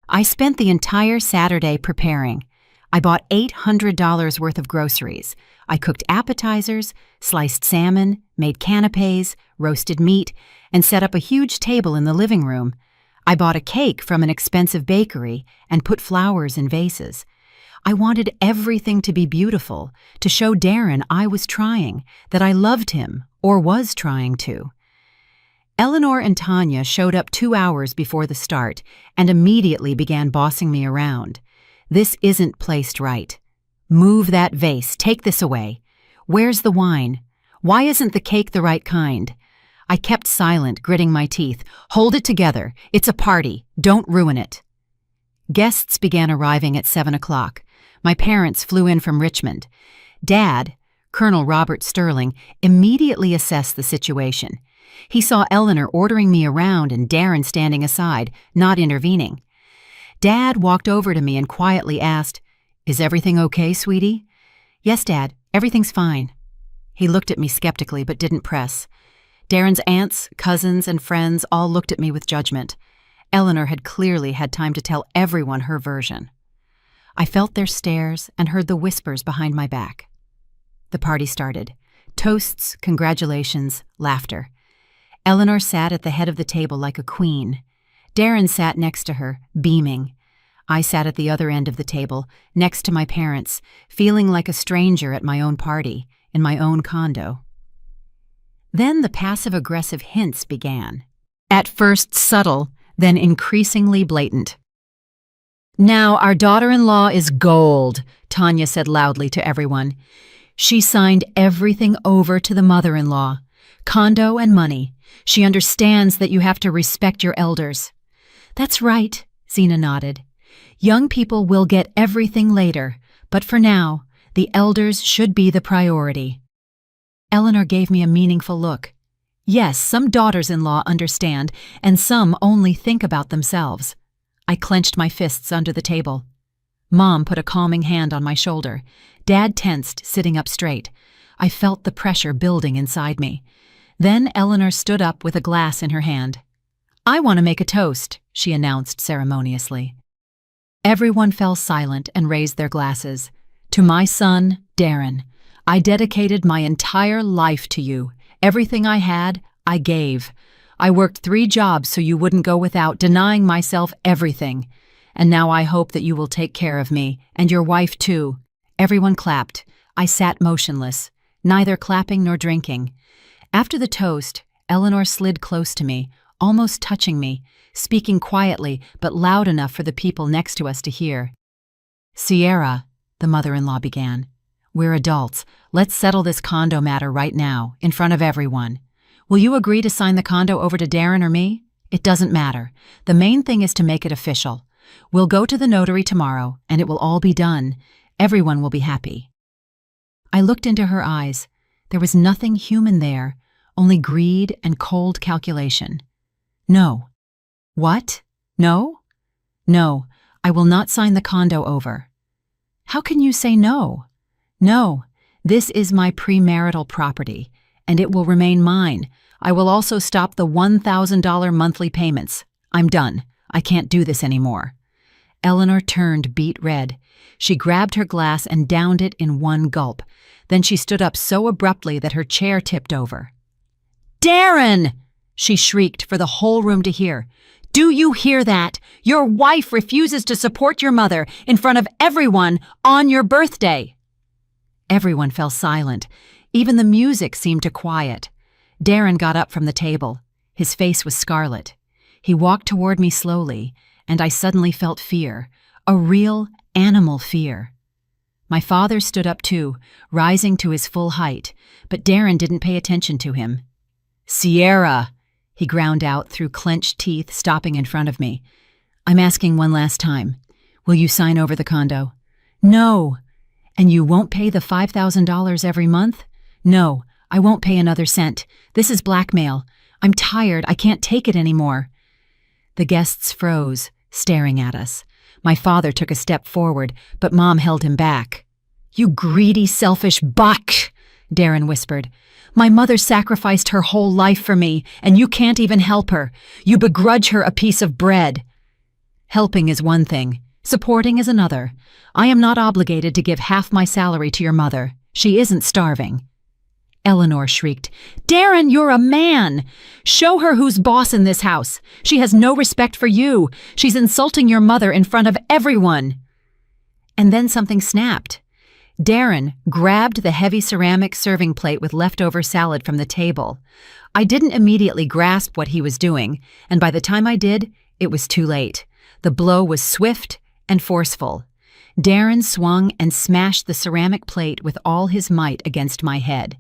I spent the entire Saturday preparing. I bought $800 worth of groceries. I cooked appetizers, sliced salmon, made canapes, roasted meat, and set up a huge table in the living room. I bought a cake from an expensive bakery and put flowers in vases. I wanted everything to be beautiful, to show Darren I was trying, that I loved him, or was trying to. Eleanor and Tanya showed up 2 hours before the start and immediately began bossing me around. "This isn't placed right. Move that vase, take this away. Where's the wine? Why isn't the cake the right kind?" I kept silent, gritting my teeth. "Hold it together. It's a party. Don't ruin it." Guests began arriving at 7 o'clock. My parents flew in from Richmond. Dad, Colonel Robert Sterling, immediately assessed the situation. He saw Eleanor ordering me around and Darren standing aside, not intervening. Dad walked over to me and quietly asked, "Is everything okay, sweetie?" "Yes, Dad, everything's fine." He looked at me skeptically but didn't press. Darren's aunts, cousins, and friends all looked at me with judgment. Eleanor had clearly had time to tell everyone her version. I felt their stares and heard the whispers behind my back. The party started. Toasts, congratulations, laughter. Eleanor sat at the head of the table like a queen. Darren sat next to her, beaming. I sat at the other end of the table, next to my parents, feeling like a stranger at my own party, in my own condo. Then the passive-aggressive hints began. At first subtle, then increasingly blatant. "Now our daughter-in-law is gold," Tanya said loudly to everyone. "She signed everything over to the mother-in-law. Condo and money. She understands that you have to respect your elders." "That's right," Zena nodded. "Young people will get everything later, but for now, the elders should be the priority." Eleanor gave me a meaningful look. "Yes, some daughters-in-law understand, and some only think about themselves." I clenched my fists under the table. Mom put a calming hand on my shoulder. Dad tensed, sitting up straight. I felt the pressure building inside me. Then Eleanor stood up with a glass in her hand. "I want to make a toast," she announced ceremoniously. Everyone fell silent and raised their glasses. "To my son, Darren. I dedicated my entire life to you. Everything I had, I gave. I worked 3 jobs so you wouldn't go without, denying myself everything. And now I hope that you will take care of me, and your wife too." Everyone clapped. I sat motionless, neither clapping nor drinking. After the toast, Eleanor slid close to me, almost touching me, speaking quietly but loud enough for the people next to us to hear. "Sierra," the mother-in-law began, "we're adults. Let's settle this condo matter right now, in front of everyone. Will you agree to sign the condo over to Darren or me? It doesn't matter. The main thing is to make it official. We'll go to the notary tomorrow, and it will all be done. Everyone will be happy." I looked into her eyes. There was nothing human there, only greed and cold calculation. "No." "What? No?" "No, I will not sign the condo over." "How can you say no?" "No, this is my premarital property, and it will remain mine. I will also stop the $1,000 monthly payments. I'm done. I can't do this anymore." Eleanor turned beet red. She grabbed her glass and downed it in one gulp. Then she stood up so abruptly that her chair tipped over. "Darren!" she shrieked for the whole room to hear. "Do you hear that? Your wife refuses to support your mother in front of everyone on your birthday." Everyone fell silent. Even the music seemed to quiet. Darren got up from the table. His face was scarlet. He walked toward me slowly, and I suddenly felt fear, a real animal fear. My father stood up too, rising to his full height, but Darren didn't pay attention to him. "Sierra!" he ground out through clenched teeth, stopping in front of me. "I'm asking one last time. Will you sign over the condo?" "No." "And you won't pay the $5,000 every month?" "No, I won't pay another cent. This is blackmail. I'm tired. I can't take it anymore." The guests froze, staring at us. My father took a step forward, but Mom held him back. "You greedy, selfish buck," Darren whispered. "My mother sacrificed her whole life for me, and you can't even help her. You begrudge her a piece of bread." "Helping is one thing. Supporting is another. I am not obligated to give half my salary to your mother. She isn't starving." Eleanor shrieked, "Darren, you're a man! Show her who's boss in this house. She has no respect for you. She's insulting your mother in front of everyone." And then something snapped. Darren grabbed the heavy ceramic serving plate with leftover salad from the table. I didn't immediately grasp what he was doing, and by the time I did, it was too late. The blow was swift and forceful. Darren swung and smashed the ceramic plate with all his might against my head.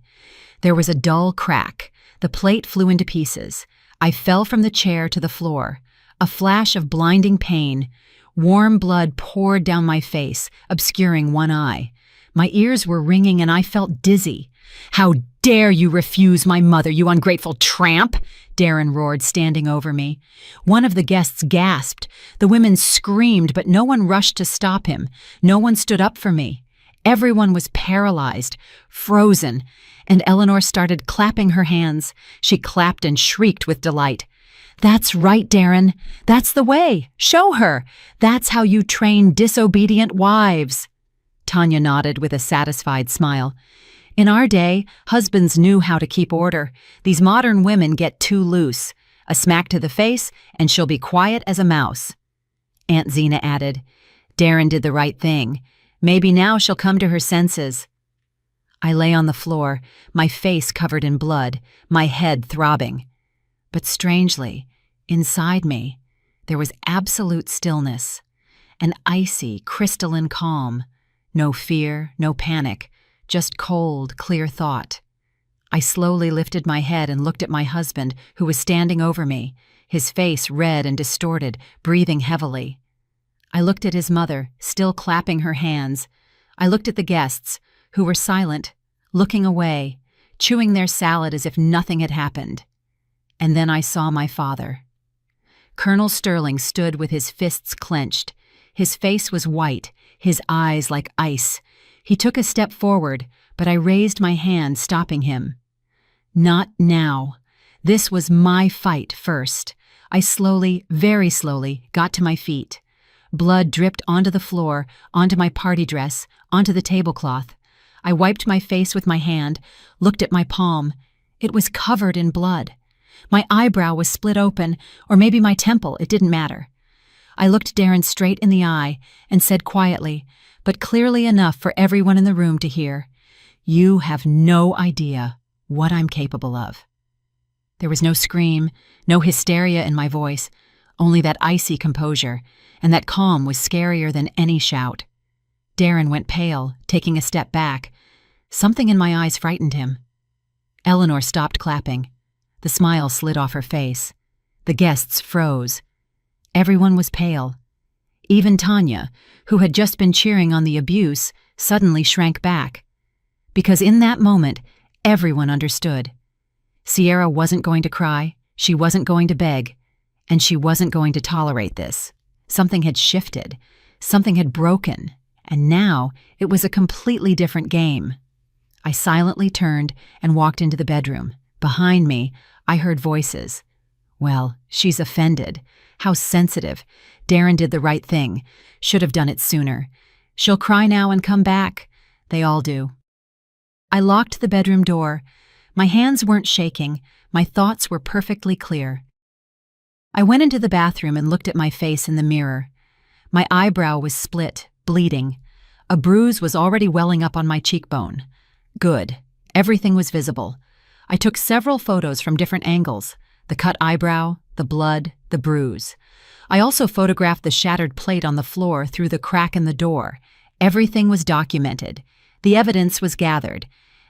There was a dull crack. The plate flew into pieces. I fell from the chair to the floor. A flash of blinding pain. Warm blood poured down my face, obscuring one eye. My ears were ringing and I felt dizzy. "How dare you refuse my mother, you ungrateful tramp!" Darren roared, standing over me. One of the guests gasped. The women screamed, but no one rushed to stop him. No one stood up for me. Everyone was paralyzed, frozen, and Eleanor started clapping her hands. She clapped and shrieked with delight. "That's right, Darren. That's the way. Show her. That's how you train disobedient wives." Tanya nodded with a satisfied smile. "In our day, husbands knew how to keep order. These modern women get too loose. A smack to the face, and she'll be quiet as a mouse." Aunt Zena added, "Darren did the right thing. Maybe now she'll come to her senses." I lay on the floor, my face covered in blood, my head throbbing. But strangely, inside me, there was absolute stillness, an icy, crystalline calm. No fear, no panic, just cold, clear thought. I slowly lifted my head and looked at my husband, who was standing over me, his face red and distorted, breathing heavily. I looked at his mother, still clapping her hands. I looked at the guests, who were silent, looking away, chewing their salad as if nothing had happened. And then I saw my father. Colonel Sterling stood with his fists clenched. His face was white, his eyes like ice. He took a step forward, but I raised my hand, stopping him. "Not now. This was my fight first." I slowly, very slowly, got to my feet. Blood dripped onto the floor, onto my party dress, onto the tablecloth. I wiped my face with my hand, looked at my palm. It was covered in blood. My eyebrow was split open, or maybe my temple, it didn't matter. I looked Darren straight in the eye and said quietly, but clearly enough for everyone in the room to hear, "You have no idea what I'm capable of." There was no scream, no hysteria in my voice, only that icy composure, and that calm was scarier than any shout. Darren went pale, taking a step back. Something in my eyes frightened him. Eleanor stopped clapping. The smile slid off her face. The guests froze. Everyone was pale. Even Tanya, who had just been cheering on the abuse, suddenly shrank back. Because in that moment, everyone understood. Sierra wasn't going to cry, she wasn't going to beg, and she wasn't going to tolerate this. Something had shifted, something had broken, and now it was a completely different game. I silently turned and walked into the bedroom. Behind me, I heard voices. "Well, she's offended. How sensitive. Darren did the right thing. Should have done it sooner. She'll cry now and come back. They all do." I locked the bedroom door. My hands weren't shaking. My thoughts were perfectly clear. I went into the bathroom and looked at my face in the mirror. My eyebrow was split, bleeding. A bruise was already welling up on my cheekbone. Good. Everything was visible. I took several photos from different angles. The cut eyebrow, the blood, the bruise. I also photographed the shattered plate on the floor through the crack in the door. Everything was documented. The evidence was gathered.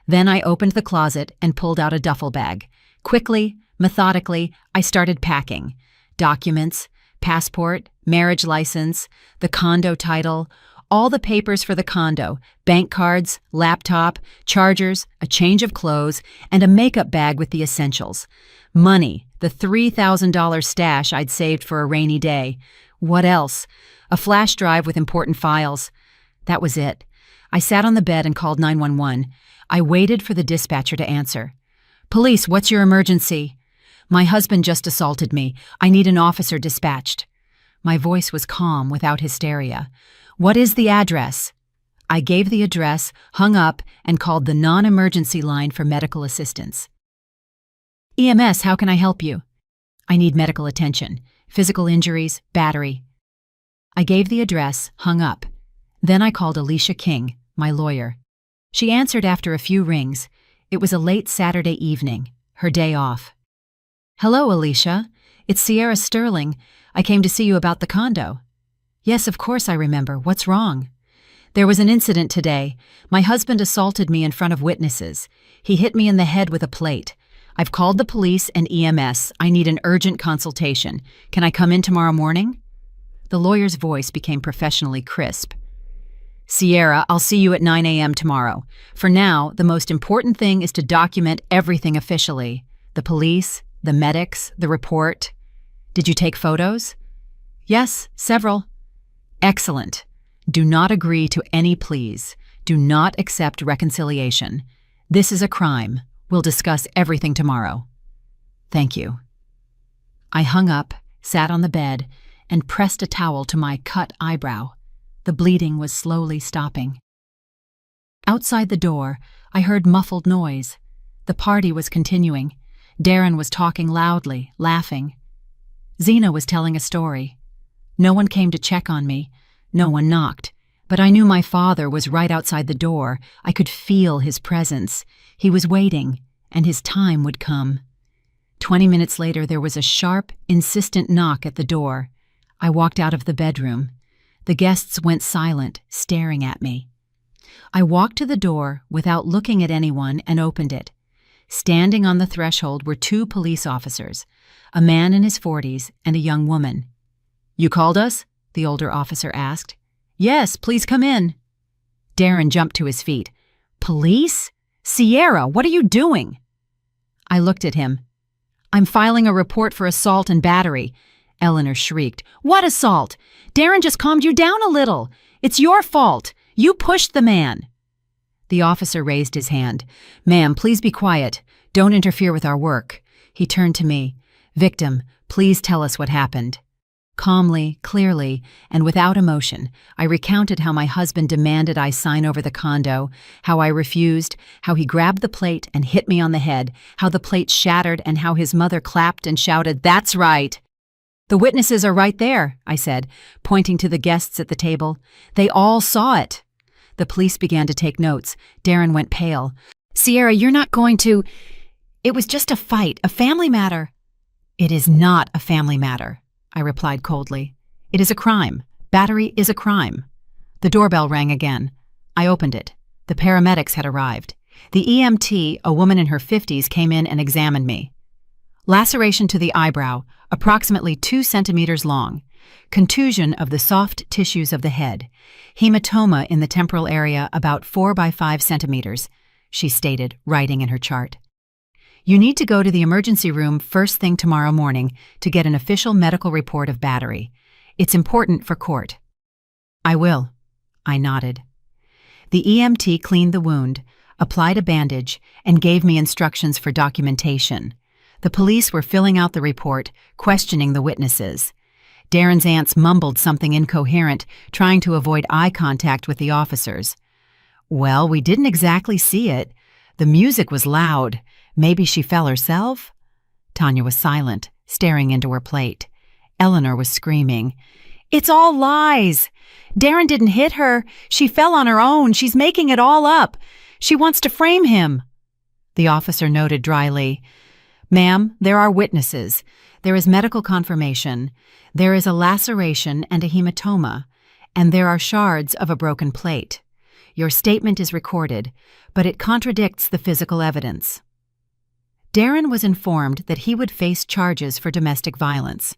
Then I opened the closet and pulled out a duffel bag. Quickly, methodically, I started packing. Documents, passport, marriage license, the condo title, all the papers for the condo, bank cards, laptop, chargers, a change of clothes, and a makeup bag with the essentials. Money, the $3,000 stash I'd saved for a rainy day. What else? A flash drive with important files. That was it. I sat on the bed and called 911. I waited for the dispatcher to answer. "Police, what's your emergency?" "My husband just assaulted me. I need an officer dispatched." My voice was calm, without hysteria. "What is the address?" I gave the address, hung up, and called the non-emergency line for medical assistance. "EMS, how can I help you?" "I need medical attention. Physical injuries, battery." I gave the address, hung up. Then I called Alicia King, my lawyer. She answered after a few rings. It was a late Saturday evening, her day off. "Hello, Alicia. It's Sierra Sterling. I came to see you about the condo." "Yes, of course I remember. What's wrong?" "There was an incident today. My husband assaulted me in front of witnesses. He hit me in the head with a plate. I've called the police and EMS. I need an urgent consultation. Can I come in tomorrow morning?" The lawyer's voice became professionally crisp. "Sierra, I'll see you at 9 a.m. tomorrow. For now, the most important thing is to document everything officially. The police, the medics, the report. Did you take photos?" "Yes, several." "Excellent. Do not agree to any pleas. Do not accept reconciliation. This is a crime. We'll discuss everything tomorrow." "Thank you." I hung up, sat on the bed, and pressed a towel to my cut eyebrow. The bleeding was slowly stopping. Outside the door, I heard muffled noise. The party was continuing. Darren was talking loudly, laughing. Zena was telling a story. No one came to check on me. No one knocked. But I knew my father was right outside the door. I could feel his presence. He was waiting, and his time would come. 20 minutes later, there was a sharp, insistent knock at the door. I walked out of the bedroom. The guests went silent, staring at me. I walked to the door without looking at anyone and opened it. Standing on the threshold were 2 police officers, a man in his 40s and a young woman. "You called us?" the older officer asked. "Yes, please come in." Darren jumped to his feet. "Police? Sierra, what are you doing?" I looked at him. "I'm filing a report for assault and battery." Eleanor shrieked. "What assault? Darren just calmed you down a little. It's your fault. You pushed the man." The officer raised his hand. "Ma'am, please be quiet. Don't interfere with our work." He turned to me. "Victim, please tell us what happened." Calmly, clearly, and without emotion, I recounted how my husband demanded I sign over the condo, how I refused, how he grabbed the plate and hit me on the head, how the plate shattered, and how his mother clapped and shouted, "That's right!" "The witnesses are right there," I said, pointing to the guests at the table. "They all saw it." The police began to take notes. Darren went pale. "Sierra, you're not going to— It was just a fight, a family matter." "It is not a family matter," I replied coldly. "It is a crime. Battery is a crime." The doorbell rang again. I opened it. The paramedics had arrived. The EMT, a woman in her 50s, came in and examined me. Laceration to the eyebrow, approximately 2 centimeters long. Contusion of the soft tissues of the head. Hematoma in the temporal area about 4 by 5 centimeters, she stated, writing in her chart. "You need to go to the emergency room first thing tomorrow morning to get an official medical report of battery. It's important for court." "I will." I nodded. The EMT cleaned the wound, applied a bandage, and gave me instructions for documentation. The police were filling out the report, questioning the witnesses. Darren's aunts mumbled something incoherent, trying to avoid eye contact with the officers. "Well, we didn't exactly see it. The music was loud. Maybe she fell herself?" Tanya was silent, staring into her plate. Eleanor was screaming, "It's all lies! Darren didn't hit her. She fell on her own. She's making it all up. She wants to frame him." The officer noted dryly, Ma'am, there are witnesses. There is medical confirmation. There is a laceration and a hematoma, and there are shards of a broken plate. Your statement is recorded, but it contradicts the physical evidence. Darren was informed that he would face charges for domestic violence.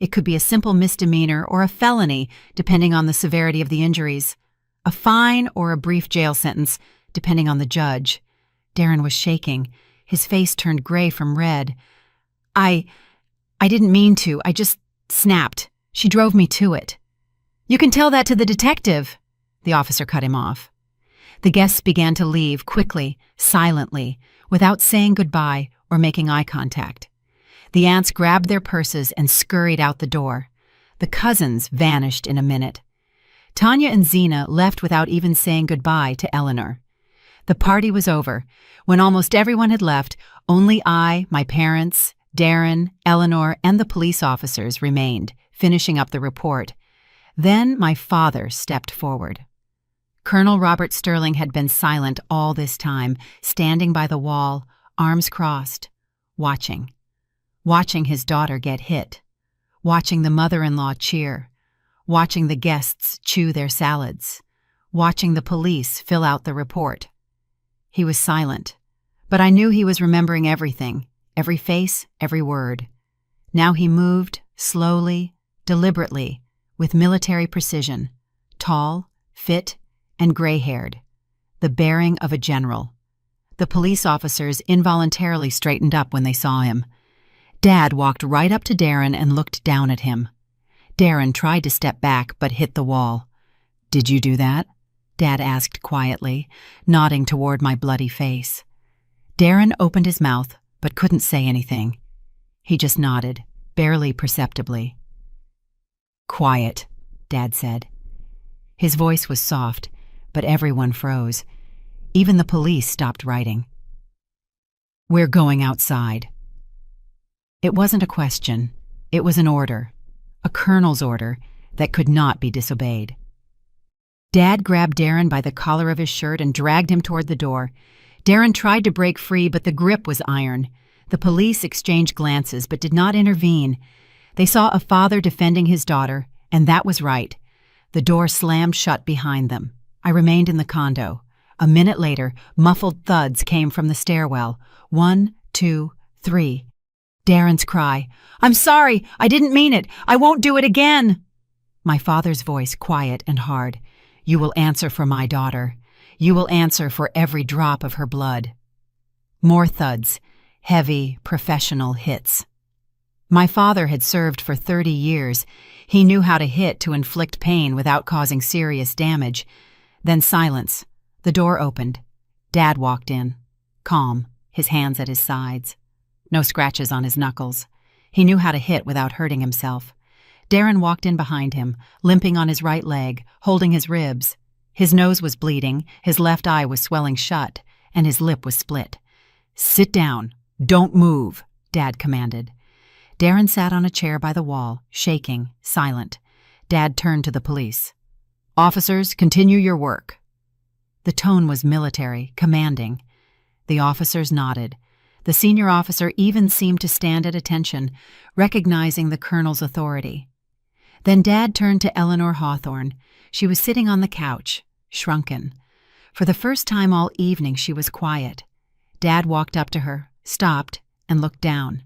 It could be a simple misdemeanor or a felony, depending on the severity of the injuries, a fine or a brief jail sentence, depending on the judge. Darren was shaking. His face turned gray from red. I didn't mean to. I just snapped. She drove me to it. You can tell that to the detective. The officer cut him off. The guests began to leave quickly, silently, without saying goodbye or making eye contact. The aunts grabbed their purses and scurried out the door. The cousins vanished in a minute. Tanya and Zena left without even saying goodbye to Eleanor. The party was over. When almost everyone had left, only I, my parents, Darren, Eleanor, and the police officers remained, finishing up the report. Then my father stepped forward. Colonel Robert Sterling had been silent all this time, standing by the wall, arms crossed, watching his daughter get hit, watching the mother-in-law cheer, watching the guests chew their salads, watching the police fill out the report. He was silent, but I knew he was remembering everything, every face, every word. Now he moved, slowly, deliberately, with military precision, tall, fit, and gray-haired, the bearing of a general. The police officers involuntarily straightened up when they saw him. Dad walked right up to Darren and looked down at him. Darren tried to step back but hit the wall. "Did you do that?" Dad asked quietly, nodding toward my bloody face. Darren opened his mouth but couldn't say anything. He just nodded, barely perceptibly. "Quiet," Dad said. His voice was soft, but everyone froze. Even the police stopped writing. "We're going outside." It wasn't a question. It was an order, a colonel's order that could not be disobeyed. Dad grabbed Darren by the collar of his shirt and dragged him toward the door. Darren tried to break free, but the grip was iron. The police exchanged glances but did not intervene. They saw a father defending his daughter, and that was right. The door slammed shut behind them. I remained in the condo. A minute later, muffled thuds came from the stairwell. 1, 2, 3. Darren's cry, "I'm sorry, I didn't mean it, I won't do it again." My father's voice, quiet and hard, "You will answer for my daughter. You will answer for every drop of her blood." More thuds, heavy, professional hits. My father had served for 30 years. He knew how to hit to inflict pain without causing serious damage. Then silence. The door opened. Dad walked in, calm, his hands at his sides. No scratches on his knuckles. He knew how to hit without hurting himself. Darren walked in behind him, limping on his right leg, holding his ribs. His nose was bleeding, his left eye was swelling shut, and his lip was split. "Sit down. Don't move," Dad commanded. Darren sat on a chair by the wall, shaking, silent. Dad turned to the police. "Officers, continue your work." The tone was military, commanding. The officers nodded. The senior officer even seemed to stand at attention, recognizing the colonel's authority. Then Dad turned to Eleanor Hawthorne. She was sitting on the couch, shrunken. For the first time all evening she was quiet. Dad walked up to her, stopped, and looked down.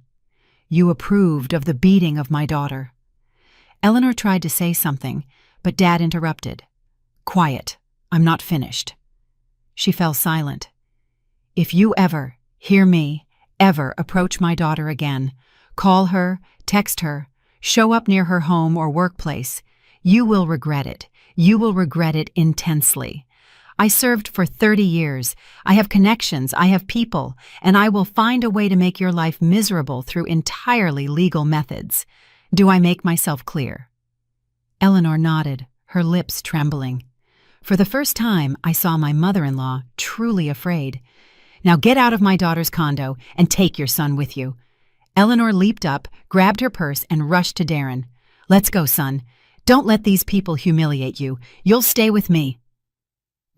"You approved of the beating of my daughter." Eleanor tried to say something, but Dad interrupted. "Quiet. I'm not finished." She fell silent. "If you ever, hear me, ever approach my daughter again, call her, text her, show up near her home or workplace, you will regret it. You will regret it intensely. I served for 30 years. I have connections, I have people, and I will find a way to make your life miserable through entirely legal methods. Do I make myself clear?" Eleanor nodded, her lips trembling. For the first time, I saw my mother-in-law truly afraid. "Now get out of my daughter's condo and take your son with you." Eleanor leaped up, grabbed her purse, and rushed to Darren. "Let's go, son. Don't let these people humiliate you. You'll stay with me."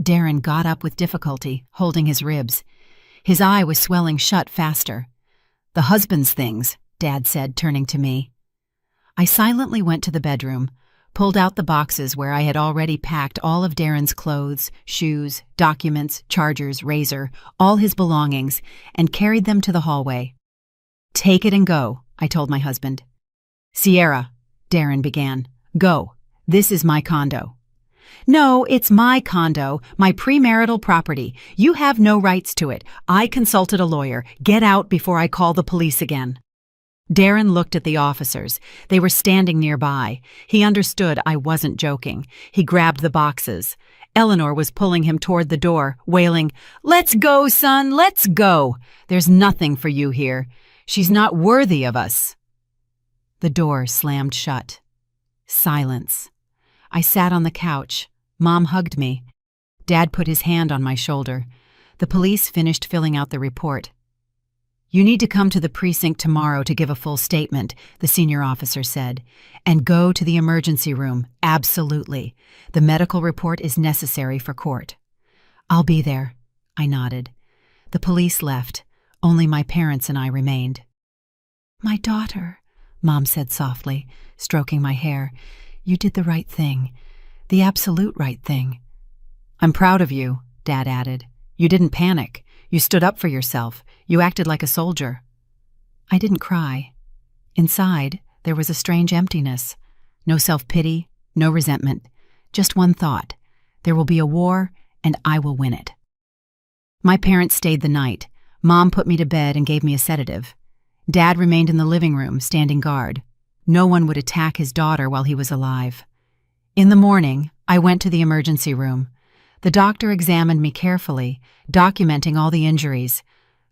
Darren got up with difficulty, holding his ribs. His eye was swelling shut faster. The husband's things, Dad said, turning to me. I silently went to the bedroom, pulled out the boxes where I had already packed all of Darren's clothes, shoes, documents, chargers, razor, all his belongings, and carried them to the hallway. "Take it and go," I told my husband. "Sierra," Darren began, "go. This is my condo." "No, it's my condo, my premarital property. You have no rights to it. I consulted a lawyer. Get out before I call the police again." Darren looked at the officers. They were standing nearby. He understood I wasn't joking. He grabbed the boxes. Eleanor was pulling him toward the door, wailing, "Let's go, son, let's go. There's nothing for you here. She's not worthy of us." The door slammed shut. Silence. I sat on the couch. Mom hugged me. Dad put his hand on my shoulder. The police finished filling out the report. "You need to come to the precinct tomorrow to give a full statement," the senior officer said. "And go to the emergency room, absolutely. The medical report is necessary for court." "I'll be there," I nodded. The police left. Only my parents and I remained. "My daughter," Mom said softly, stroking my hair. "You did the right thing. The absolute right thing." "I'm proud of you," Dad added. "You didn't panic. You stood up for yourself. You acted like a soldier." I didn't cry. Inside, there was a strange emptiness. No self-pity, no resentment. Just one thought. There will be a war, and I will win it. My parents stayed the night. Mom put me to bed and gave me a sedative. Dad remained in the living room, standing guard. No one would attack his daughter while he was alive. In the morning, I went to the emergency room. The doctor examined me carefully, documenting all the injuries.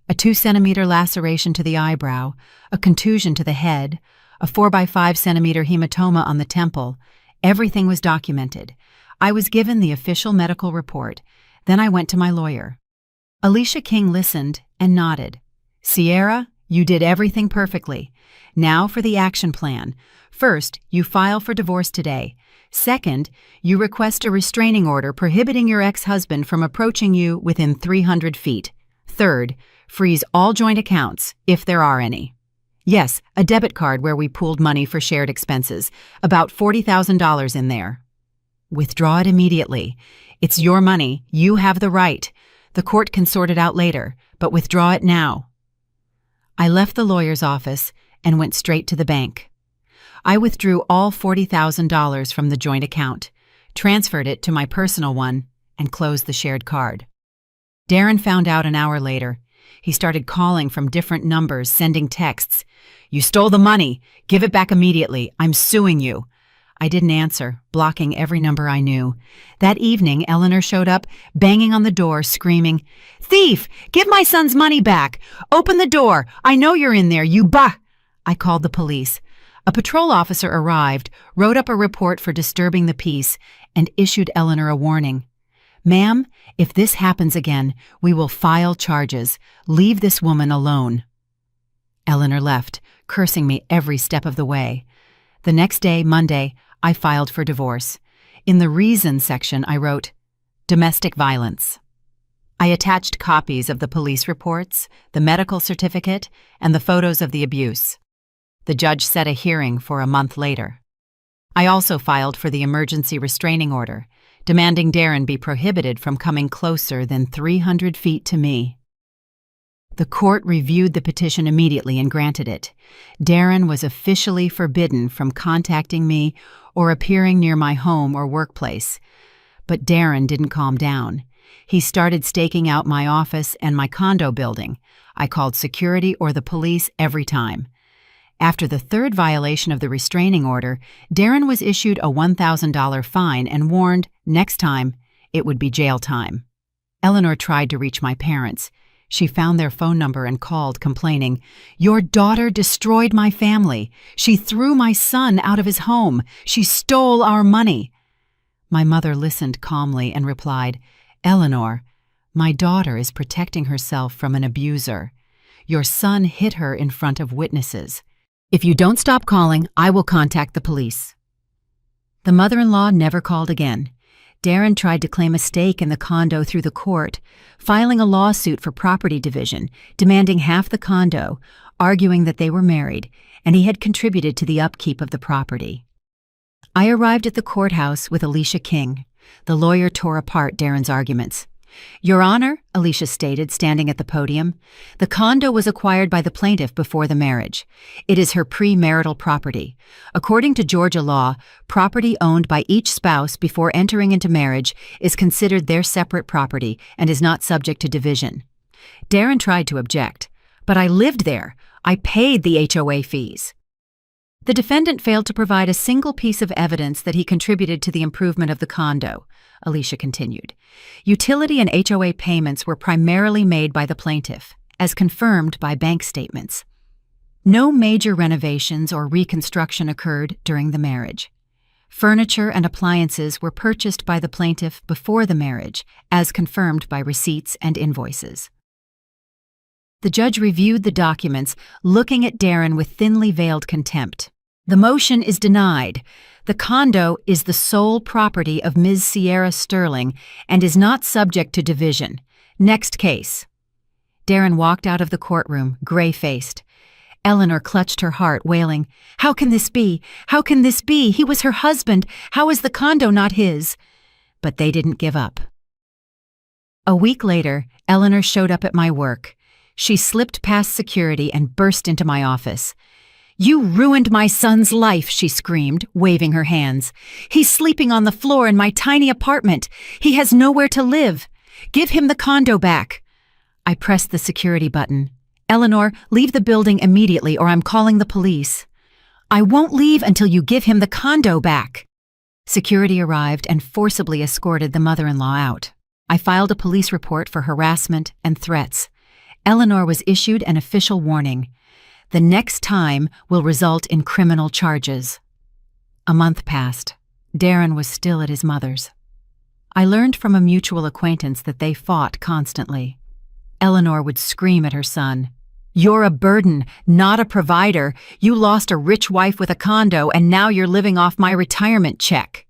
A 2-centimeter laceration to the eyebrow, a contusion to the head, a 4 by 5 centimeter hematoma on the temple. Everything was documented. I was given the official medical report. Then I went to my lawyer. Alicia King listened and nodded. "Sierra, you did everything perfectly. Now for the action plan. First, you file for divorce today. Second, you request a restraining order prohibiting your ex-husband from approaching you within 300 feet. Third, freeze all joint accounts, if there are any. Yes, a debit card where we pooled money for shared expenses, about $40,000 in there. Withdraw it immediately. It's your money. You have the right. The court can sort it out later, but withdraw it now." I left the lawyer's office and went straight to the bank. I withdrew all $40,000 from the joint account, transferred it to my personal one, and closed the shared card. Darren found out an hour later. He started calling from different numbers, sending texts. "You stole the money. Give it back immediately. I'm suing you." I didn't answer, blocking every number I knew. That evening, Eleanor showed up, banging on the door, screaming, "Thief! Give my son's money back! Open the door! I know you're in there, you bah!" I called the police. A patrol officer arrived, wrote up a report for disturbing the peace, and issued Eleanor a warning. "Ma'am, if this happens again, we will file charges. Leave this woman alone." Eleanor left, cursing me every step of the way. The next day, Monday, I filed for divorce. In the reason section, I wrote, "Domestic violence." I attached copies of the police reports, the medical certificate, and the photos of the abuse. The judge set a hearing for a month later. I also filed for the emergency restraining order, demanding Darren be prohibited from coming closer than 300 feet to me. The court reviewed the petition immediately and granted it. Darren was officially forbidden from contacting me or appearing near my home or workplace. But Darren didn't calm down. He started staking out my office and my condo building. I called security or the police every time. After the third violation of the restraining order, Darren was issued a $1,000 fine and warned, next time, it would be jail time. Eleanor tried to reach my parents. She found their phone number and called, complaining, "Your daughter destroyed my family. She threw my son out of his home. She stole our money." My mother listened calmly and replied, "Eleanor, my daughter is protecting herself from an abuser. Your son hit her in front of witnesses. If you don't stop calling, I will contact the police." The mother-in-law never called again. Darren tried to claim a stake in the condo through the court, filing a lawsuit for property division, demanding half the condo, arguing that they were married, and he had contributed to the upkeep of the property. I arrived at the courthouse with Alicia King. The lawyer tore apart Darren's arguments. "Your Honor," Alicia stated, standing at the podium, "the condo was acquired by the plaintiff before the marriage. It is her premarital property. According to Georgia law, property owned by each spouse before entering into marriage is considered their separate property and is not subject to division." Darren tried to object. "But I lived there. I paid the HOA fees." The defendant failed to provide a single piece of evidence that he contributed to the improvement of the condo, Alicia continued. Utility and HOA payments were primarily made by the plaintiff, as confirmed by bank statements. No major renovations or reconstruction occurred during the marriage. Furniture and appliances were purchased by the plaintiff before the marriage, as confirmed by receipts and invoices. The judge reviewed the documents, looking at Darren with thinly veiled contempt. "The motion is denied. The condo is the sole property of Ms. Sierra Sterling and is not subject to division. Next case." Darren walked out of the courtroom, gray-faced. Eleanor clutched her heart, wailing, "How can this be? How can this be? He was her husband. How is the condo not his?" But they didn't give up. A week later, Eleanor showed up at my work. She slipped past security and burst into my office. "You ruined my son's life," she screamed, waving her hands. "He's sleeping on the floor in my tiny apartment. He has nowhere to live. Give him the condo back." I pressed the security button. "Eleanor, leave the building immediately or I'm calling the police." "I won't leave until you give him the condo back." Security arrived and forcibly escorted the mother-in-law out. I filed a police report for harassment and threats. Eleanor was issued an official warning. The next time will result in criminal charges. A month passed. Darren was still at his mother's. I learned from a mutual acquaintance that they fought constantly. Eleanor would scream at her son, "You're a burden, not a provider. You lost a rich wife with a condo and now you're living off my retirement check."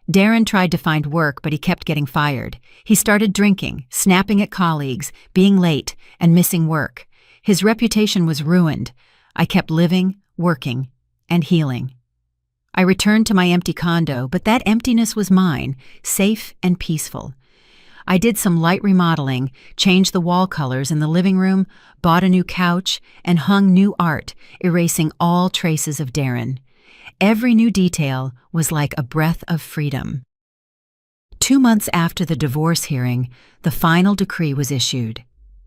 Darren tried to find work, but he kept getting fired. He started drinking, snapping at colleagues, being late, and missing work. His reputation was ruined. I kept living, working, and healing. I returned to my empty condo, but that emptiness was mine, safe and peaceful. I did some light remodeling, changed the wall colors in the living room, bought a new couch, and hung new art, erasing all traces of Darren. Every new detail was like a breath of freedom. 2 months after the divorce hearing, the final decree was issued.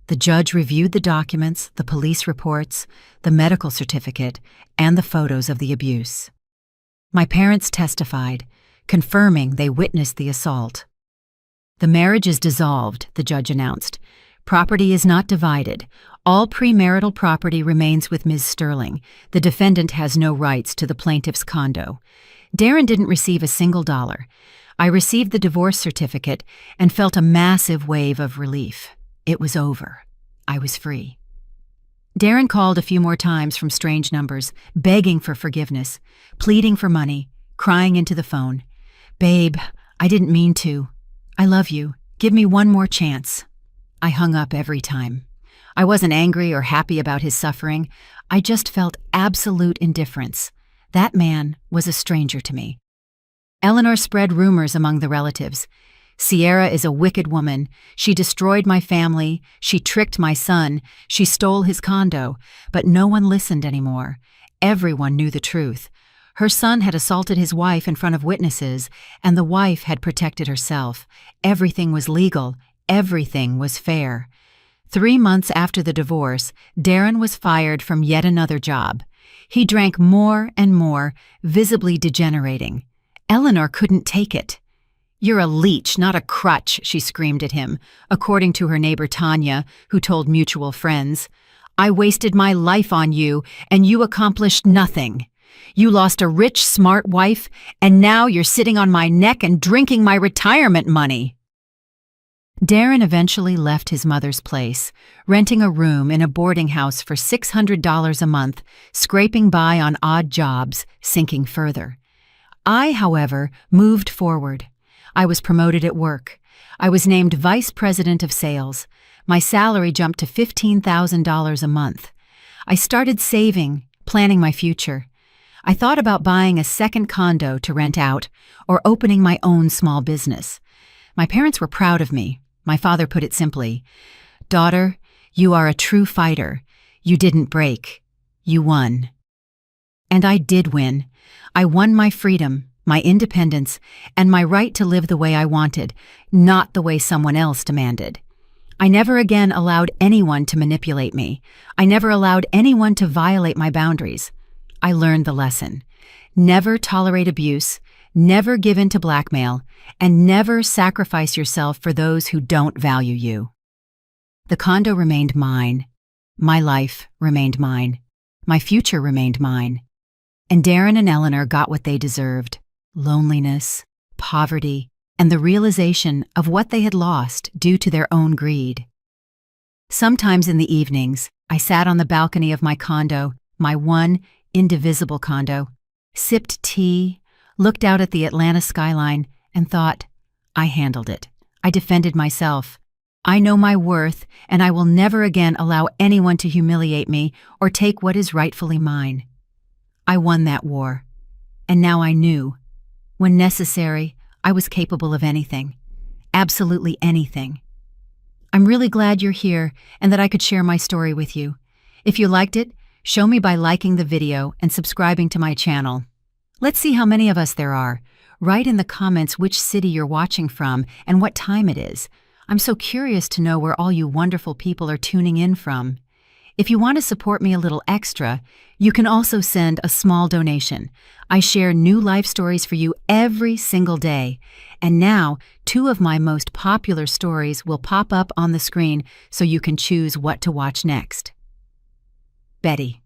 The judge reviewed the documents, the police reports, the medical certificate, and the photos of the abuse. My parents testified, confirming they witnessed the assault. "The marriage is dissolved," the judge announced. "Property is not divided. All premarital property remains with Ms. Sterling. The defendant has no rights to the plaintiff's condo." Darren didn't receive a single dollar. I received the divorce certificate and felt a massive wave of relief. It was over. I was free. Darren called a few more times from strange numbers, begging for forgiveness, pleading for money, crying into the phone. "Babe, I didn't mean to. I love you. Give me one more chance." I hung up every time. I wasn't angry or happy about his suffering. I just felt absolute indifference. That man was a stranger to me. Eleanor spread rumors among the relatives. "Sierra is a wicked woman. She destroyed my family. She tricked my son. She stole his condo." But no one listened anymore. Everyone knew the truth. Her son had assaulted his wife in front of witnesses, and the wife had protected herself. Everything was legal. Everything was fair. 3 months after the divorce, Darren was fired from yet another job. He drank more and more, visibly degenerating. Eleanor couldn't take it. "You're a leech, not a crutch," she screamed at him, according to her neighbor Tanya, who told mutual friends. "I wasted my life on you, and you accomplished nothing. You lost a rich, smart wife, and now you're sitting on my neck and drinking my retirement money." Darren eventually left his mother's place, renting a room in a boarding house for $600 a month, scraping by on odd jobs, sinking further. I, however, moved forward. I was promoted at work. I was named Vice President of Sales. My salary jumped to $15,000 a month. I started saving, planning my future. I thought about buying a second condo to rent out or opening my own small business. My parents were proud of me. My father put it simply, "Daughter, you are a true fighter. You didn't break. You won." And I did win. I won my freedom, my independence, and my right to live the way I wanted, not the way someone else demanded. I never again allowed anyone to manipulate me. I never allowed anyone to violate my boundaries. I learned the lesson. Never tolerate abuse, never give in to blackmail, and never sacrifice yourself for those who don't value you. The condo remained mine. My life remained mine. My future remained mine. And Darren and Eleanor got what they deserved: loneliness, poverty, and the realization of what they had lost due to their own greed. Sometimes in the evenings, I sat on the balcony of my condo, my one indivisible condo, sipped tea, looked out at the Atlanta skyline, and thought, I handled it. I defended myself. I know my worth, and I will never again allow anyone to humiliate me or take what is rightfully mine. I won that war, and now I knew, when necessary, I was capable of anything, absolutely anything. I'm really glad you're here and that I could share my story with you. If you liked it, show me by liking the video and subscribing to my channel. Let's see how many of us there are. Write in the comments which city you're watching from and what time it is. I'm so curious to know where all you wonderful people are tuning in from. If you want to support me a little extra, you can also send a small donation. I share new life stories for you every single day. And now, 2 of my most popular stories will pop up on the screen so you can choose what to watch next. Betty.